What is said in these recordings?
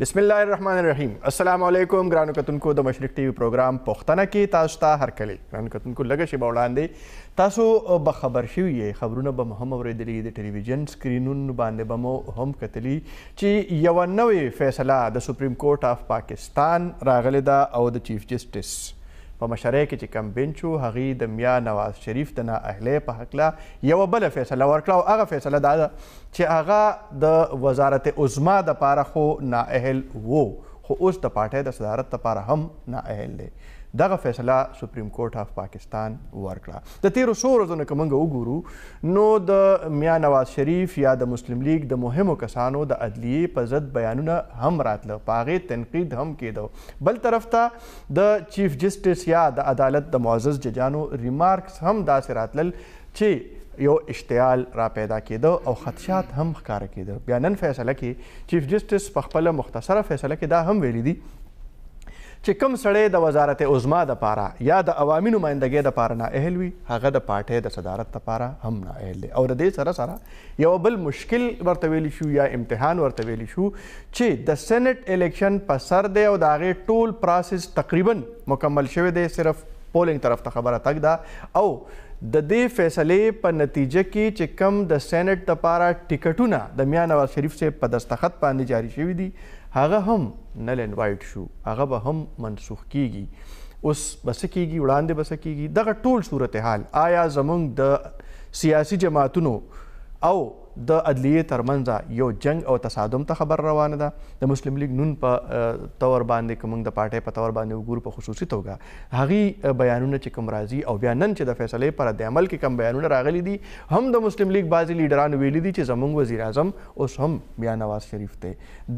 بسم الله الرحمن الرحیم. السلام علیکم ګرانو کتونکو د مشرق ټي وي پروګرام پوختنه کې تاسو ته هرکلی. ګرانو کتونکو لږه شیبه وړاندې تاسو به خبر شوي یې، خبرونه به مو هم اورېدلي، د ټلویزیون سکرینونو باندې به مو هم کتلي چې یوه نوې فیصله د سپریم کورټ آف پاکستان راغلې ده او د چیف جسټس په مشرۍ کې چې کوم بینچ و هغې د میا نواز شریف د نااهلۍ په هکله یوه بله فیصله ورکړه او هغه فیصله دا ده چې هغه د وزارت عظما دپاره خو نااهل و، خو اوس د پارټۍ د صدارت دپاره هم نااهل دی. دغه فیصله سپریم کورټ آف پاکستان ورکړه. د تیرو څو ورځو نه که موږ وګورو نو د میا نواز شریف یا د مسلم لیگ د مهمو کسانو د عدلیې په ضد بیانونه هم راتله، په هغې تنقید هم کېده. بل طرف ته د چیف جسټس یا د عدالت د معزز ججانو ریمارکس هم داسې راتلل چې یو اشتعال را پیدا کېده او خدشات هم ښکاره کېده. بیا نن فیصله کې چیف جسټس په خپله مختصره فیصله کې دا هم ویلي دي چې کوم سړی د وزارت عظما دپاره یا د عوامي نمایندګۍ دپاره نااهل وي، هغه د پارټۍ د صدارت دپاره هم نااهل دی. او د دې سره سره یو بل مشکل ورته ویلی شو یا امتحان ورته ویلی شو چې د سینټ الیکشن په سر دی او د هغې ټول پروسس تقریبا مکمل شوی دی، صرف پولینګ طرف ته خبره تګ ده. او د دې فیصلې په نتیجه کې چې کم د سینټ دپاره ټکټونه د میا نواز شریف صاحب په دستخط باندې جاري شوي دي، هغه هم نل انوایټ شو، هغه به هم منسوخ کیږي. اوس به څه کیږي، وړاندې به څه کیږي، دغه ټول صورتحال آیا زموږ د سیاسي جماعتونو او د عدلیې ترمنځ یو جنگ او تصادم ته خبر روانه ده؟ د مسلم لیگ نون په طور باندې که موږ د پارټۍ په طور باندې وګورو په خصوصي توګه هغې بیانونه چې کوم راځي او بیا نن چې د فیصلې پر رد عمل کې کوم بیانونه راغلي دي، هم د مسلم لیگ بعضې لیډرانو ویلي دي چې زموږ وزیر اعظم اوس هم میا نواز شریف دی.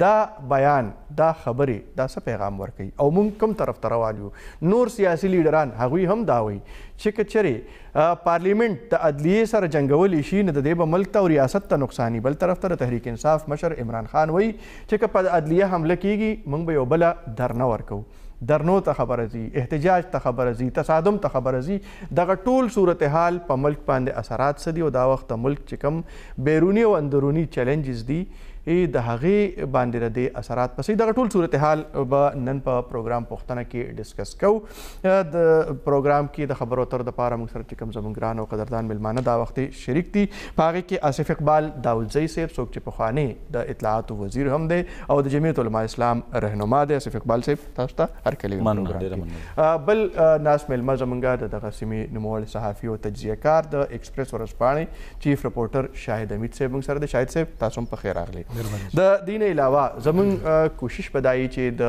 دا بیان، دا خبرې، دا څه پیغام ورکوي او موږ کوم طرف ته روان یو؟ نور سیاسي لیډران هغوی هم دا وایي چې که چېرې پارلیمنټ د عدلیې سره جنګولی شي نو د دې به ملک ته او ریاست ته نقصاني. بل طرف ته د تحریک انصاف مشر عمران خان وایي چې که په عدلیه حمله کیږي موږ به یو بله درنه ورکوو. درنو ته خبره ځي، احتجاج ته خبره ځي، تصادم ته خبره ځي. دغه ټول صورتحال په ملک باندې اثرات څه دي او دا وخت د ملک چې کوم بیروني او اندروني چیلنجز دي د هغې باندې د دې اثرات پسې دغه ټول صورتحال به نن په پروګرام پوښتنه کې ډسکس کوو. د پروګرام کې د خبرو اترو دپاره موږ سره چې کوم زموږ ګران او قدردان مېلمانه دا وخت شریک دي، په هغې کې آصف اقبال داودزی صاحب څوک چې پخوانی د اطلاعاتو وزیر هم دی او د جمعیت علماء اسلام رهنما دی. آصف اقبال صاحب تاسو ته هرکلی پروګرام. بل ناست مېلمه زموږ د دغه سیمې نوموړی صحافي او تجزیه کار د ایکسپریس ورځپاڼې چیف رپورټر شاهد حمید صاحب موږ سره دی. شاهد صاحب تاسو هم په خیر راغلی. د دې نه علاوه زموږ کوشش به دا وي چې د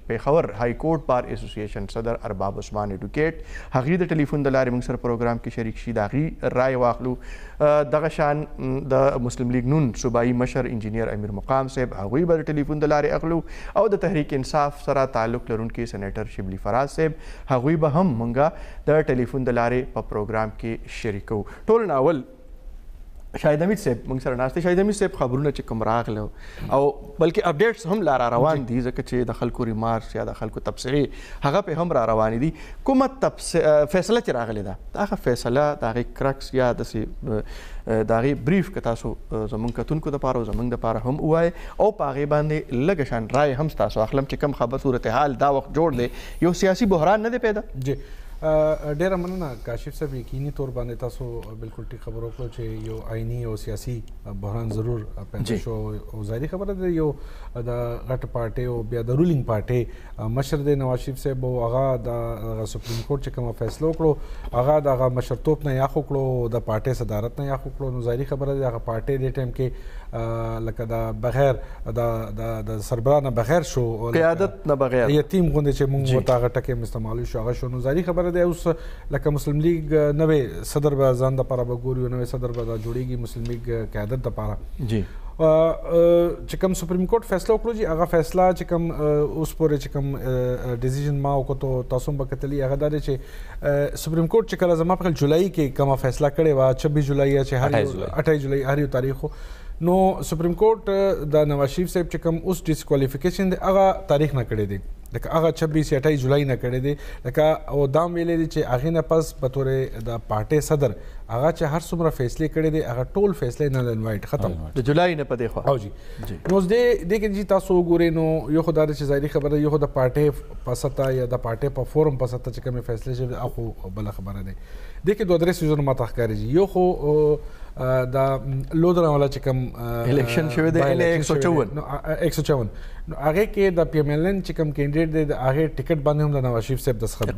پیښور های کورټ بار اسوسییشن صدر ارباب عثمان ایډوکیټ هغوی د ټلیفون د لارې موږ سره پروګرام کې شریک شي، د هغوی رایې واخلو. دغه شان د مسلم لیگ نون صوبایي مشر انجینیر امیر مقام صاحب هغوی به د ټلیفون د لارې اخلو او د تحریک انصاف سره تعلق لرونکي سینیټر شبلی فراز صاحب هغوی به هم موږ د ټلیفون د لارې په پروګرام کې شریکو. ټول ناول شاهد حمید صاحب موږ سره ناست دی. شاهد حمید صاحب خبرونه چې کوم راغله او بلکې اپډیټس هم لا را روان دي ځکه چې د خلکو ریمارکس یا د خلکو تبصرې هغه پې هم را روانې دي. کومه فیصله چې راغلې ده هغه فیصله د هغې کرکس یا داسې د هغې بریف که تاسو زموږ کتونکو دپاره او زموږ دپاره هم ووایئ او په هغې باندې لږه شان رایې هم ستاسو اخلم چې کوم خبر صورتحال دا وخت جوړ دی، یو سیاسي بحران نه دی پیدا؟ جی ډیره مننه کاشف صاحب. یقیني طور باندې تاسو بالکل ټیک خبر وکړو چې یو آئینی او سیاسي بحران ضرور پیدا شو او ظاهري خبره ده یو د غټ پارټۍ او بیا د رولینګ پارټۍ مشر دی نواز شریف صاحب او هغه د سپریم کورټ چې کومه فیصله وکړو هغه د هغه مشرتوب نه یاخ وکړو، د پارټۍ صدارت نه یاخ وکړو. نو ظاهري خبره ده هغه پارټۍ دې ټایم کې لکه د بغیر د سربراه نه بغیر شو، قیادت نه بغیر، یتیم غوندې چې موږ ورته هغه ټکي استعمالو شو هغه شو. نو ظاهري خبره دی اوس لکه مسلم لیگ نوې صدر به ځان دپاره به ګوري او نوې صدر به دا جوړېږي مسلم لیگ قیادت دپاره. جی چې کوم سپریم کورټ فیصله وکړو جی هغه فیصله چې کوم اوس پورې چې کوم ډیسیژن ما وکړو تاسو هم به کتلي هغه دا دی چې سپریم کورټ چې کله زما په خیال جولای کې کومه فیصله کړې وه 26 جولای چې 28 جولای هر یو تاریخ نو سپریم کورټ د نواز شریف صاحب چې کوم اوس ډسکوالیفیکیشن دی هغه تاریخ نه کړی دی، لکه هغه 26 یا 28 جولای نه کړی دی، لکه او دا ویلی دی چې هغې نه پس په طور د پارټۍ صدر هغه چې هر څومره فیصلې کړي دي هغه ټول فیصلې نل اینډ وایټ ختم د جولای نه په دې خوا. او جی نو دې کې چې تاسو وګورئ نو یو خو دا چې ظاهري خبره یو خو د پارټۍ په سطح یا د پارټۍ په فورم په سطح چې کومې فیصلې شوي هغه بله خبره دی. دې کې دوه درې څیزونه ماته ښکارېږي. یو خو دا لودرا والا چې کوم الیکشن شوی دی 154 نو هغه کې د پی ایم ایل ان چې کوم کینډیډیټ دی د هغه ټیکټ باندې هم د نواز شریف صاحب دستخط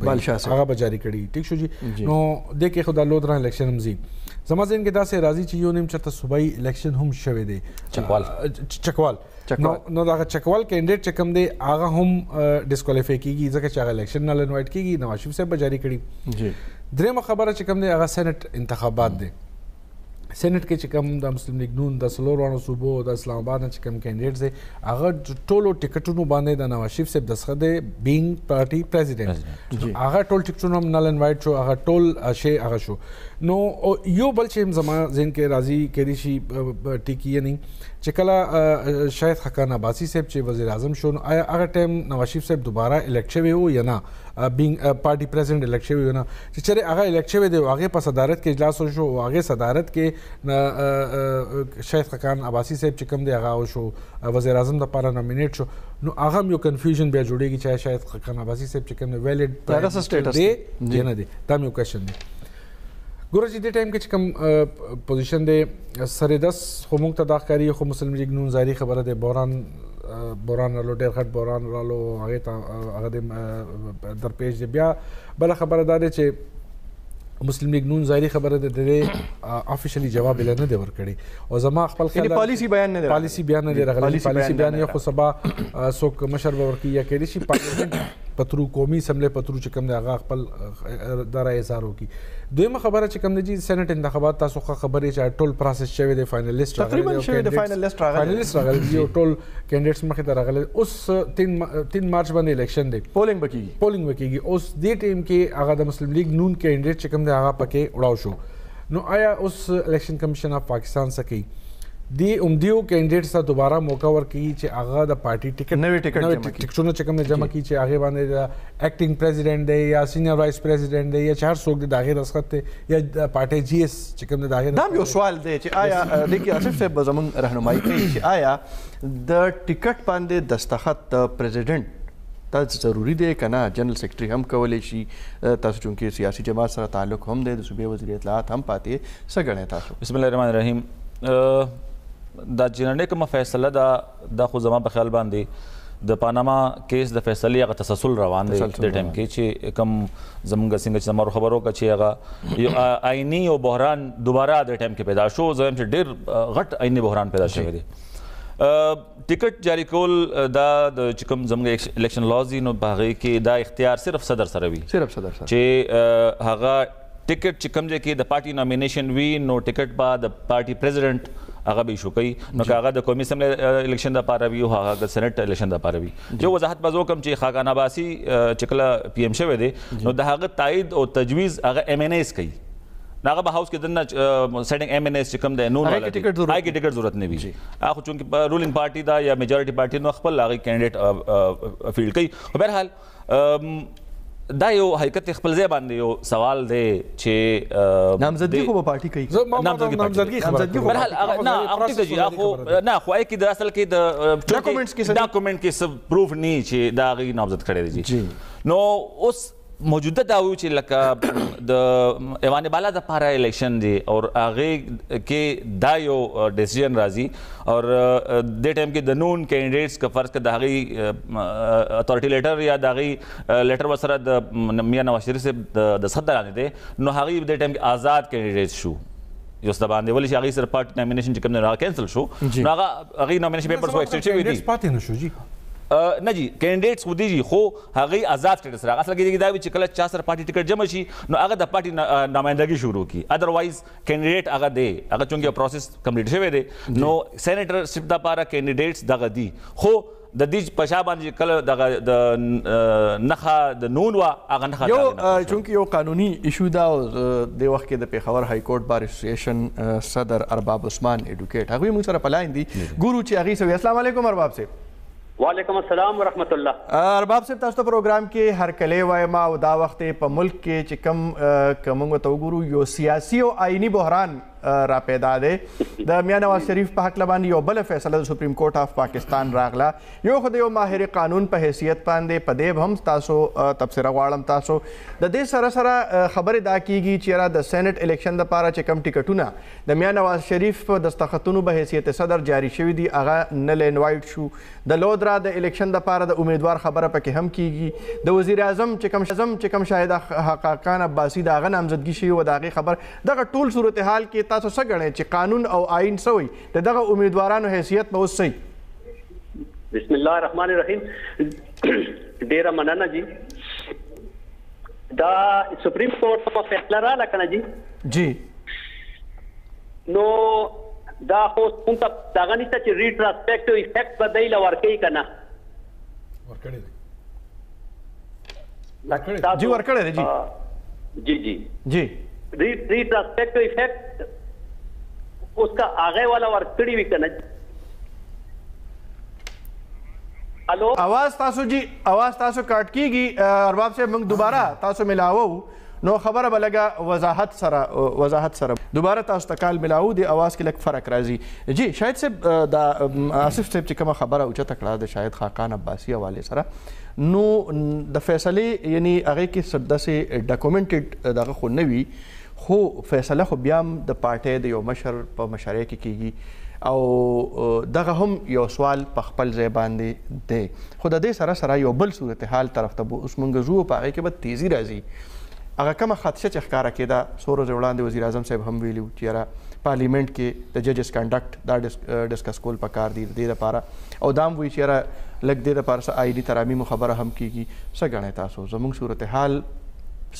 هغه به جاري کړي. ټیک شو جی. نو دې کې خو د لودرا الیکشن هم زی زما ذهن کې داسې راځي چې یو نیم چېرته صوبایي الیکشن هم شوی دی چکوال نو دا چکوال کینډیډیټ چې کوم دی هغه هم ډسکوالیفای کیږي ځکه چې هغه الیکشن نه انوایټ کیږي نواز شریف صاحب به جاري کړي. درېیمه خبره چې کوم دی هغه سینټ انتخابات دی. سینټ کې چې کوم د مسلم لیگ نون د څلورو صوبو د اسلام آباد نه چې کوم کینډیډیټ دی هغه ټولو ټیکټونو باندې د نواز شریف صاحب دستخط دی بینګ پارټي پریزیډنټ هغه ټول ټیکټونه هم نل انوایټ شو هغه ټول شی هغه شو. نو یو بل چې زما ذهن کې راځي کېدای شي ټیکي نه چې کله شاید خاقان عباسي صاحب چې وزیر اعظم شو نو آیا هغه ټایم نواز شریف صاحب دوباره الیکټ شوی و یا نه بینګ پارټي پریزیډنټ الیکټ شوی و نه چې چېرې هغه الیکټ شوی دی هغې په صدارت کې اجلاس وشو او هغې صدارت کې شاید خاقان عباسي صاحب چې کوم دی هغه شو وزیر اعظم دپاره نامینیټ شو نو هغه هم یو کنفیوژن بیا جوړېږي چې شاید خاقان عباسي صاحب چې کوم دی ویلډ دی یا نه دی دا هم یو کوشن دی. ګوره چې دې ټایم کې چې کوم پوزیشن دی سر 10 خو موږ ته دا ښکاري خو مسلم لیگ نون ظاهري خبره دی بحران رالو ډېر غټ بحران رالو هغې ته هغه د درپیش دی. بیا بله خبره دا دی چې مسلم لیگ نون ظاهري خبره ده د افیشلی جواب نه دی ورکړی او زما خپل خیال پالیسی بیان نه دی راغلی. پالیسی بیان یو خو سبا څوک مشر به ورکړي یا کېدای شي پارلیمنټ پترو قومي اسمبلی پترو چې کوم دی هغه خپل دا رایې اظهار وکړي. دویمه خبره چې کوم دی چې سینټ انتخابات تاسو ښه خبرې چې ټول پروسس شوی دی فاینلیسټ تقریبا شوی دی فاینلیسټ راغلی یو ټول کینډیډیټس مخې ته راغلی. اوس 3 مارچ باندې الیکشن دی پولینګ وکیږي. اوس دې ټیم کې هغه د مسلم لیگ نون کینډیډیټ چې کوم دی هغه پکې وړاو شو نو آیا اوس الیکشن کمیشن اف پاکستان څه کوي دی عمدیو کینډیډیټس ته دوباره موقع ورکوي چې هغه د پارټي ټیکټ نوې ټیکټونه چې کوم جمع کړي چې هغې باندې د ایکټینګ پریزیډنټ دی یا سینیئر وایس پریزیډنټ دی یا چې هر څوک دی د هغې دستخط دی یا د پارټۍ جی ایس چې کوم دی د هغې. دا هم یو سوال دی چې آیا دې کې آصف صاحب به زموږ رهنمایي کوي چې آیا د ټیکټ باندې دستخط د پریزیډنټ دا ضروري دی که نه جنرال سیکرټري هم کولی شي تاسو چونکې سیاسي جماعت سره تعلق هم دی د صوبې وزیر اطلاعات هم پاتې څه ګڼئ تاسو؟ بسم الله الرحمن الرحیم. دا جنرالي کومه فیصله دا خو زما په خیال باندې د پاناما کیس د فیصلې هغه تسلسل روان دی د ټایم کې چې کوم زموږ څنګه چې زموږ خبرو که چې هغه یو آئیني او بحران دوباره د ټایم کې پیدا شو زه وایم چې ډېر غټ آئیني بحران پیدا شوی دی. ټیکټ جاری کول دا د چې کوم زموږ الیکشن لاز دي نو په هغې کې دا اختیار صرف صدر سره وي چې هغه ټیکټ چې کوم ځای کې د پارټي نامینیشن وي نو ټیکټ به د پارټي پریزیډنټ هغه به ایشو کوي نو که هغه د قومي اسمبلی الیکشن دپاره وي او هغه د سینټ الیکشن دپاره وي. جو وضاحت به زه وکړم چې خاقان عباسي چې کله پی ایم شوی دی نو د هغه تایید او تجویز هغه ایم این ایز کوي هغه به هاوس کې دننه سیټینګ ایم این ایز چې کوم دی نون والا دی هغې کې ټیکټ ضرورت نه وي. هغه خو چونکې رولینګ پارټي ده یا میجورټي پارټي نو خپل هغې کینډیډیټ فیلډ کوي. خو بهرحال دا یو حقیقت خپل ځای باندې یو سوال دی چې نامزدګي خو به پارټي کوي نامزدګي بهرحال نه هغه ټیک دی خو نه خو هغې کې د اصل کې د ډاکومنټ کې څه پروف نه چې دا هغې نامزد کړی دی. نو اوس موجوده دا ویو چې لکه د ایوان بالا دپاره الیکشن دی او هغې کې دا یو ډیسیژن راځي او دې ټایم کې د نون کینډیډیټس که فرض کړه د هغې اتھارټي لیټر یا د هغې لیټر ورسره د میاں نواز شریف صاحب د دستخط لاندې دی نو هغې دې ټایم کې آزاد کینډیډیټس شو یو څه باندې ولې چې هغې سره پارټي نامینیشن چې کوم دی هغه کینسل شو نو هغې نامینیشن پیپرز خو ایکسچینج شوي دي پاتې نه شو جی نه جی کینډیډیټس خو دي جي خو هغوی آزاد سټیټس راغی. اصل کې دا وي چې کله چا سره پارټي ټیکټ جمع شي نو هغه د پارټي نمایندګي شروع کړي ادروایز کینډیډیټ هغه دی هغه چونکې یو پروسس کمپلیټ شوی دی نو سینیټرشپ دپاره کینډیډیټس دغه دي خو د دې په شا باندې کله دغه د نښه د نون وه هغه نښه یو چونکې یو قانوني ایشو ده او دې وخت کې د پېښور های کورټ بار اسوسییشن صدر ارباب عثمان ایډوکیټ هغوی موږ سره په لاین دي ګورو چې هغوی څه وایي. السلام علیکم ارباب صاحب. وعلیکم السلام ورحمۃ الله. ارباب صاحب تاسو ته پروګرام کې هرکلی وایم او دا وخت په ملک کې چې کوم موږ ته وګورو یو سیاسي او آئینی بحران را پیدا دی. د میاں نواز شریف په هکله باندې یو بله فیصله د سپریم کورټ آف پاکستان راغله. یو خو د یو ماهر قانون په حیثیت باندې په دې هم تاسو تبصره غواړم تاسو د دې سره سره خبرې دا کیږي چې یاره د سینټ الیکشن دپاره چې کوم ټکټونه د میاں نواز شریف په دستخطونو په حیثیت صدر جاري شوي دي هغه نل انوایټ شو. د لودرا د الیکشن دپاره د امیدوار خبره پکې هم کیږي. د وزیر اعظم چې کوم شاهد خاقان عباسي د هغه نامزدګي شوي و د هغې خبر دغه ټول صورتحال کې تاسو څه ګڼئ چې قانون او آئین څه وایي د دغه امیدوارانو حیثیت به اوس څه؟ بسم الله الرحمن الرحیم. ډیره مننه جی. دا سپریم کورټ په فیصله راغله کنه جی. جی نو دا خو څنګه دغه نشته چې ریټراسپیکټیو افیکټ به دی له ورکوي که نه؟ ورکړی دی جی ورکړی دی جی جی جی ریټراسپیکټیو افیکټ اوس کا هغې والا ورکړي وي که نه؟ الو आवाज تاسو جی आवाज تاسو کاټ کیږي. ارباب صاحب موږ دوباره تاسو ملاوو نو خبره به لږه وضاحت سره دوباره تاسو ته کال ملاوو د आवाज کې لږ فرق راځي. جی شاهد صاحب د آصف صاحب چې کومه خبره اوچته کړه د شاهد خاقان عباسي حوالې سره نو د فیصلې یعنی هغې کې داسې ډاکومنټډ دغه خو نه وي خو فیصله خو بیا هم د پارټۍ د یو مشر په مشرۍ کې کیږي او دغه هم یو سوال په خپل ځای باندې دی. خو د دې سره سره یو بل صورتحال طرف ته اوس موږ ځو په هغې کې به تیزي راځي. هغه کومه خدشه چې ښکاره کېده څو ورځې وړاندې وزیر اعظم صاحب هم ویلي چې یاره پارلیمنټ کې د ججز کنډکټ دا ډسکس کول پکار دي د دې لپاره او دا هم وایي چې یاره لږ دې لپاره څه آئیني ترامیمو خبره هم کېږي. څه ګڼئ تاسو زموږ صورتحال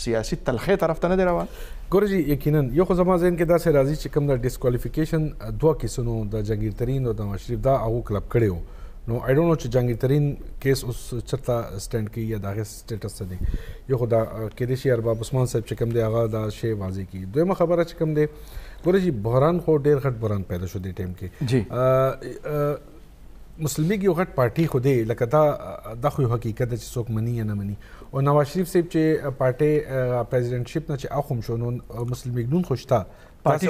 سیاسي تلخې طرف ته نه دی روان؟ ګوره جي یقینا یو خو زما ذهن کې داسې راځي چې کوم د ډسکوالیفیکیشن دوه کیسونو د جهانګیر ترین او د نواز شریف دا هغو کلب کړی و. نو آی ډونټ نو چې جهانګیر ترین کیس اوس چېرته سټینډ کوي یا د هغې سټیټس څه دی. یو خو دا کیدای شي ارباب عثمان صاحب چې کوم دی هغه دا شی واضح کړي. دویمه خبره چې کوم دی ګوره جي بحران خو ډېر غټ بحران پیدا شو دې ټایم کې. مسلم لیگ یو غټ پارټي خو دی لکه دا خو یو حقیقت ده چې څوک مني یا نه مني. او نواز شریف صاحب چې پارټۍ پریزیډنټشپ نه چې اخم شو نو مسلم لیگ نون خو شته پارټي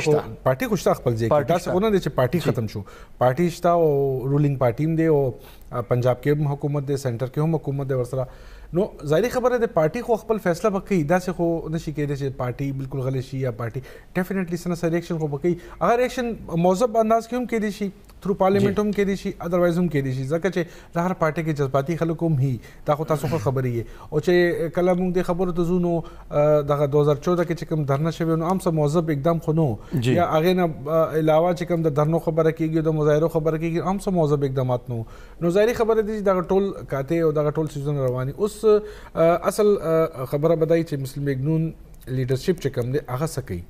خو شته خپل ځای کې. داسې خو نه دی چې پارټي ختم شو. پارټي شته او رولینګ پارټي هم دی او پنجاب کې هم حکومت دی سینټر کې هم حکومت دی ورسره. نو ظاهري خبره ده پارټي خو خپل فیصله به کوي. داسې خو نشي کېدای چې پارټي بالکل غلی شي یا پارټي ډیفینیټلی څه نه څه ریئکشن خو به کوي. هغه ریئکشن موضوع انداز کې هم کېدای شي تھرو پارلیمنټ هم کېدای شي ادروایز هم کېدای شي ځکه چې د هر پارټۍ کې جذباتي خلک هم هي دا خو تاسو خو خبرې یې. او چې کله موږ دې خبرو ته ځو نو دغه 2014 کې چې کوم دھرنا شوی نو هم څه موضوع اقدام خو نو یا هغې نه علاوه چې کوم د دھرنو خبره کېږي د مظاهرو خبره کېږي هم څه موضوع اقدامات نو. نو ظاهري خبره دي چې دغه ټول کاته او دغه ټول سیزون رواني. اوس اصل خبره بدای چې مسلم لیگ نون لیډرشپ چې کوم دی هغه څه کوي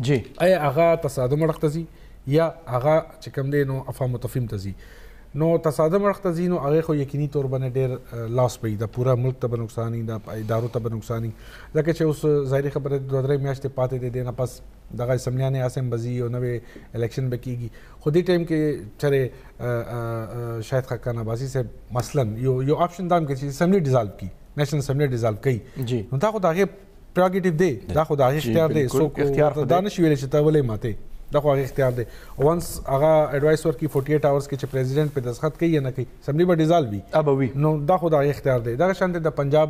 جی آیا هغه تصادم اړخ ته ځي یا هغه چې کوم دی نو افهام متفهیم ته ځي. نو تصادم اړخ ته ځي نو هغې خو یقیني طور باندې ډېر لاس پوي د پوره ملک ته به نقصاني د ادارو ته به نقصاني ځکه چې اوس ظاهري خبره 2-3 میاشتې پاتې دی دې نه پس دغه اسمبلیانې اسم بځي او نوې الیکشن به کېږي. خو دې ټایم کې چېرې شاهد خاقان عباسي صاحب مثلا یو آپشن دا هم کوي چې اسمبلي ډیزالو کړي نیشنل اسمبلی ډیزالو کوي. نو دا خو د هغې پریروګیټیو دی دا خو د هغې اختیار دی. څوک دا نشي ویلی چې ته ولې ماتې دا خو هغې اختیار دی. ونس هغه ایډوایس ورکړي 48 اورس کې چې پریزیډنټ پې دستخط کوي یا نه کوي اسمبلی به ډیزالو وي نو دا خو د هغې اختیار دی. دغه شانتې د پنجاب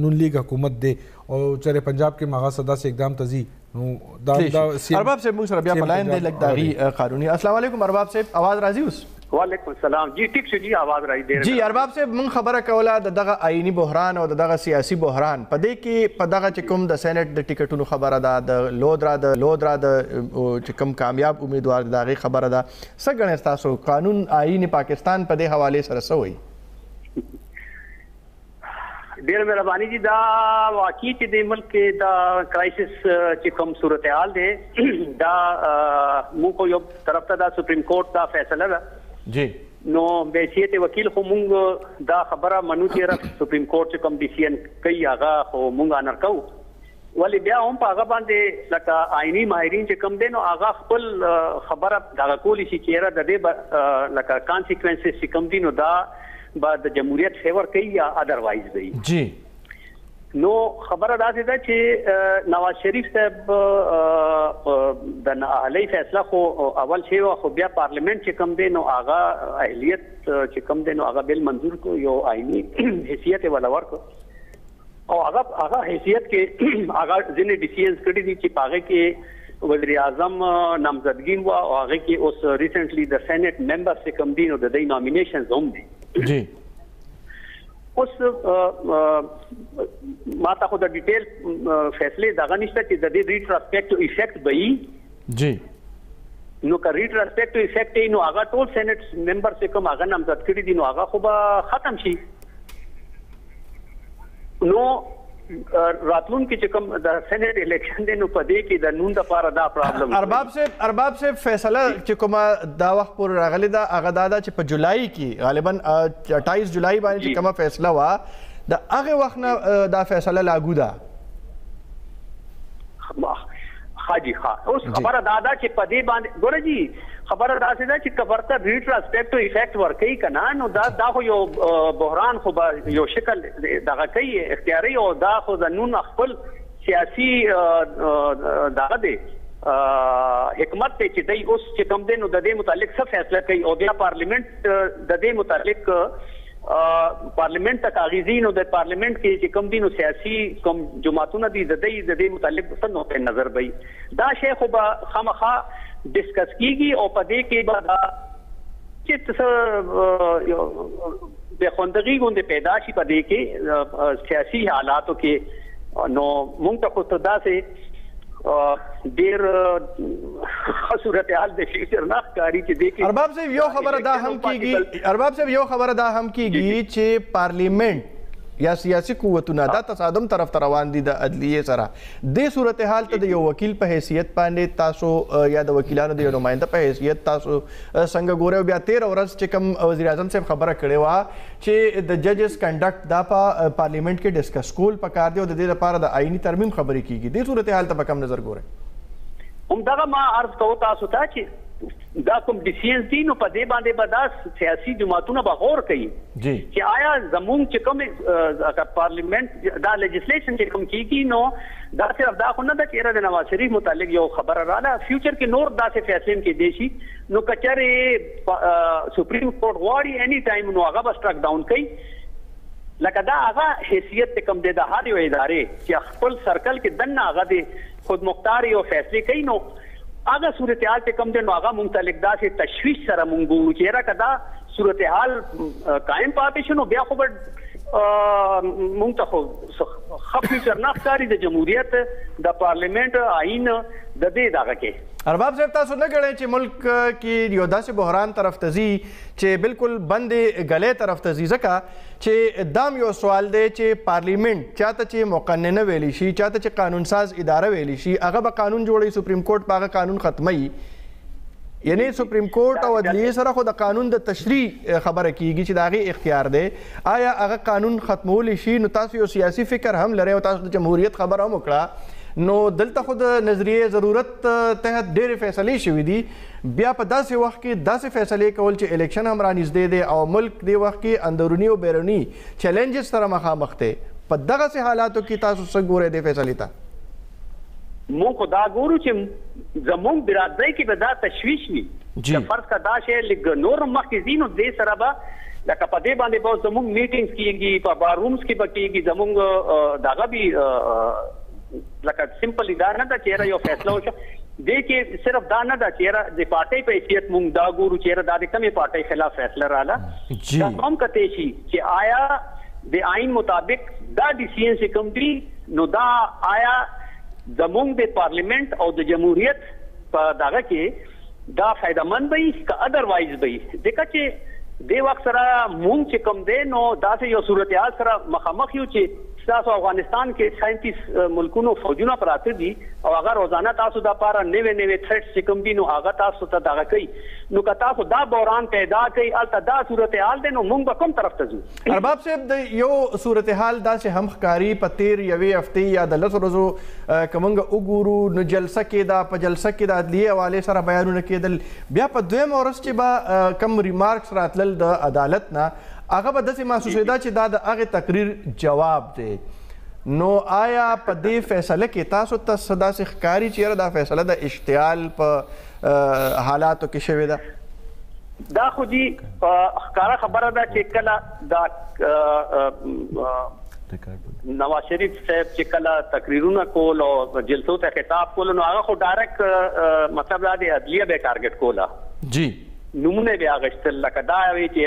نون لیگ حکومت دی او چېرې پنجاب کې هغه څه داسې اقدام ته ځي نو دا ارباب صاحب موږ سره بیا په لاین دی لږ د هغې قانوني. السلام علیکم ارباب صاحب آواز راځي اوس؟ وعلیکم السلام جی ټیک شو جی آواز راځي. جی ارباب صاحب موږ خبره کوله د دغه آئینی بحران او د دغه سیاسي بحران په دې کې په دغه چې کوم د سینټ د ټیکټونو خبره ده د لودرا د چې کوم کامیاب امیدوار د هغې خبره ده څه ګڼئ ستاسو قانون آئین پاکستان په دې حوالې سره څه وایي؟ ډېر مهرباني جی دا واقعي چې د ملک کې دا کرایسس چې کوم صورتحال دی دا موږ خو یو طرف ته دا سپریم کورټ دا فیصله ده جی نو بحیثیت وکیل خو موږ دا خبره منو چې سپریم کورټ چې کوم ډیسیژن کوي هغه خو موږ آنر کوو. ولې بیا هم په هغه باندې لکه آئینی ماهرین چې کوم دی نو هغه خپل خبره دغه کولی شي چې یاره د دې لکه کانسیکوینسز چې کوم دي نو دا به د جمهوریت فیور کوي یا ادروایز دی جی نو خبره داسې ده چې نواز شریف صاحب د نااهلۍ فیصله خو اول شی وه خو بیا پارلیمنت چې کوم دی نو هغه اهلیت چې کوم دی نو هغه بل منظور کو یو آئینی حیثیت یې ولا ورکړو او هغه حیثیت کې هغه ځینې ډیسیژنز کړي دي چې په هغه کې وزیر اعظم نامزدګي وه او هغه کې اوس ریسنټلی د سینټ ممبر چې کوم دي نو د دوی نامینیشنز هم دي جی اوس ما ته خو د ډیټیل فیصلې دغه نشته چې د دې ریټراسپیکټیو افیکټ به وي جی نو که ریټراسپیکټیو افیکټ یې نو هغه ټول سینټ ممبر چې کوم هغه نامزد کړي دي نو هغه خو به ختم شي نو راتلونکي چې کوم د سینټ الیکشن دی نو په دې کې د نون دپاره دا پرابلم ارباب صاحب فیصله چې کومه دا وخت پورې راغلې ده هغه دا ده چې په جولای کې غالبا 28 جولای باندې چې کومه فیصله وه د هغې وخت نه دا فیصله لاګو ده ها جی ها اوس خبره دا ده چې په دې باندې ګوره جی خبره داسې ده چې که ورته ریټراسپیکټیو افیکټ ورکوي که نه نو دا خو یو بحران خو به یو شکل دغه کوي اختیاري او دا خو د نون خپل سیاسي دغه دی حکمت دی چې دی اوس چې کوم دی نو د دې متعلق څه فیصله کوي او بیا پارلیمنت د دې متعلق پارلیمنت ته کاغذي نو د پارلیمنت کې چې کوم دي نو سیاسي کوم جماعتونه دي د دې متعلق څه نقطه نظر وي دا شی خو به خامخا ډسکس کیږي او په دې کې به دا چې څه د خوندګي غونډې پیدا شي په دې کې سیاسي حالاتو کې نو موږ ته خو داسې ډیر صورتحال د فیوچر نه ښکاري چې دې کې ارباب صاحب یو خبره دا هم کیږي چې پارلیمنت یا سیاسي قوتونه دا تصادم طرف ته روان دي د عدلیې سره دې صورتحال ته د یو وکیل په حیثیت باندې تاسو یا د وکیلانو د یو نماینده په حیثیت تاسو څنګه ګورئ بیا 13 ورځ چې کوم وزیر اعظم صاحب خبره کړې وه چې د ججز کنډکټ دا په پارلیمنت کې ډسکس کول پکار دی او د دې لپاره د آئینی ترمیم خبرې کیږي دې صورتحال ته په کوم نظر ګورئ همدغه ما عرض کوو تاسو ته چې دا کوم ډیسیژنز دي نو په دې باندې به دا سیاسي جماعتونه به غور کوي چې آیا زموږ چې کوم پارلیمنت دا لیجسلیشن چې کوم کیږي نو دا صرف دا خو نه ده چې د نواز شریف متعلق یو خبره رااله فیوچر کې نور داسې فیصلې کې دی شي نو کچرې سپریم کورټ غواړي اني ټایم نو هغه به سټرک ډاون کوي لکه دا هغه حیثیت کوم دی د هر یو ادارې چې خپل سرکل کې دننه هغه دی خود مختار یو فیصلې کوي نو هغه صورتحال چې کوم دی نو هغه متعلق داسې تشویش سره مونږ ګورو چې یاره که دا صورتحال قایم پاتې شي نو بیا خو به مونږ ته خو ښه فیوچر نه ښکاري د جمهوریت د پارلیمنت آئین د دې دغه کې ارباب صاحب تاسو نه ګڼئ چې ملک کې یو داسې بحران طرف ته ځي چې بالکل بندې ګلې طرف ته ځي ځکه چې دام یو سوال دی چې پارلیمنت چاته چې مقننه ویلی شي چاته چې قانون ساز اداره ویلی شي هغه به قانون جوړوي سپریم کورټ په هغه قانون ختموي یعنی سپریم کورټ او عدلیې سره خو د قانون د تشریح خبره کیږي چې د هغې اختیار دی آیا هغه قانون ختمولی شي نو تاسو یو سیاسي فکر هم لرئ او تاسو د جمهوریت خبره هم وکړه نو دلته خو د نظریې ضرورت تحت ډېرې فیصلې شوي دي بیا په داسې وخت کې داسې فیصلې کول چې الیکشن هم رانږدې دی او ملک دې وخت کې اندروني او بیروني چیلنجز سره مخامخ دی په دغسې حالاتو کې تاسو څه ګورئ دې فیصلې ته موږ خو دا ګورو چې زموږ برادرۍ کې به دا تشویش وي فرض که دا شی لږ نور مخکې ځي نو دې سره به لکه په دې باندې به زموږ میټینګز کېږي په باررومز کې به کېږي زموږ دغه به لکه سمپلی دا نه ده چې یاره یو فیصله وشو دې کې صرف دا نه ده چې یاره د پارټۍ په حیثیت موږ دا ګورو چې یاره دا د کومې پارټۍ خلاف فیصله رااله دا هم کتی شي چې آیا د آئین مطابق دا ډیسیژن چې کوم دي نو دا آیا زموږ د پارلیمنت او د جمهوریت په دغه کې دا فایدهمند وي که ادروایز وي ځکه چې دې وخت سره مونږ چې کوم دی نو داسې یو صورتحال سره مخامخ یو چې تاسو افغانستان کې 37 ملکونو فوجونه پراته دي او هغه روزانه تاسو د پاره نوې تھریټس چې کوم دي نو هغه تاسو ته دغه کوي نو که تاسو دا بحران پیدا کوي البته دا صورتحال دی نو موږ به کوم طرف ته ځو. ارباب صاحب د یو صورتحال داسې هم ښکاري په تیر یوې هفتې یا د 10 ورځو که موږ وګورو نو جلسه کې په جلسه کې د عدلیې حوالې سره بیانونه کېدل بیا په دویمه ورځ چې به کم ریمارکس راتلل د عدالت نه هغه به داسې محسوسېده چې دا د هغې تقریر جواب دی. نو آیا په دې فیصله کې تاسو ته څه داسې ښکاري چې یاره دا فیصله د اشتعال په حالاتو کې شوې ده؟ دا خو دي ښکاره خبره ده چې کله دا نواز شریف صاحب چې کله تقریرونه کول او جلسو ته خطاب کول نو هغه خو ډایرکټ مطلب دا دی عدلیه به ټارګټ کوله جی نمونه به اغشتل لکه دا وی چې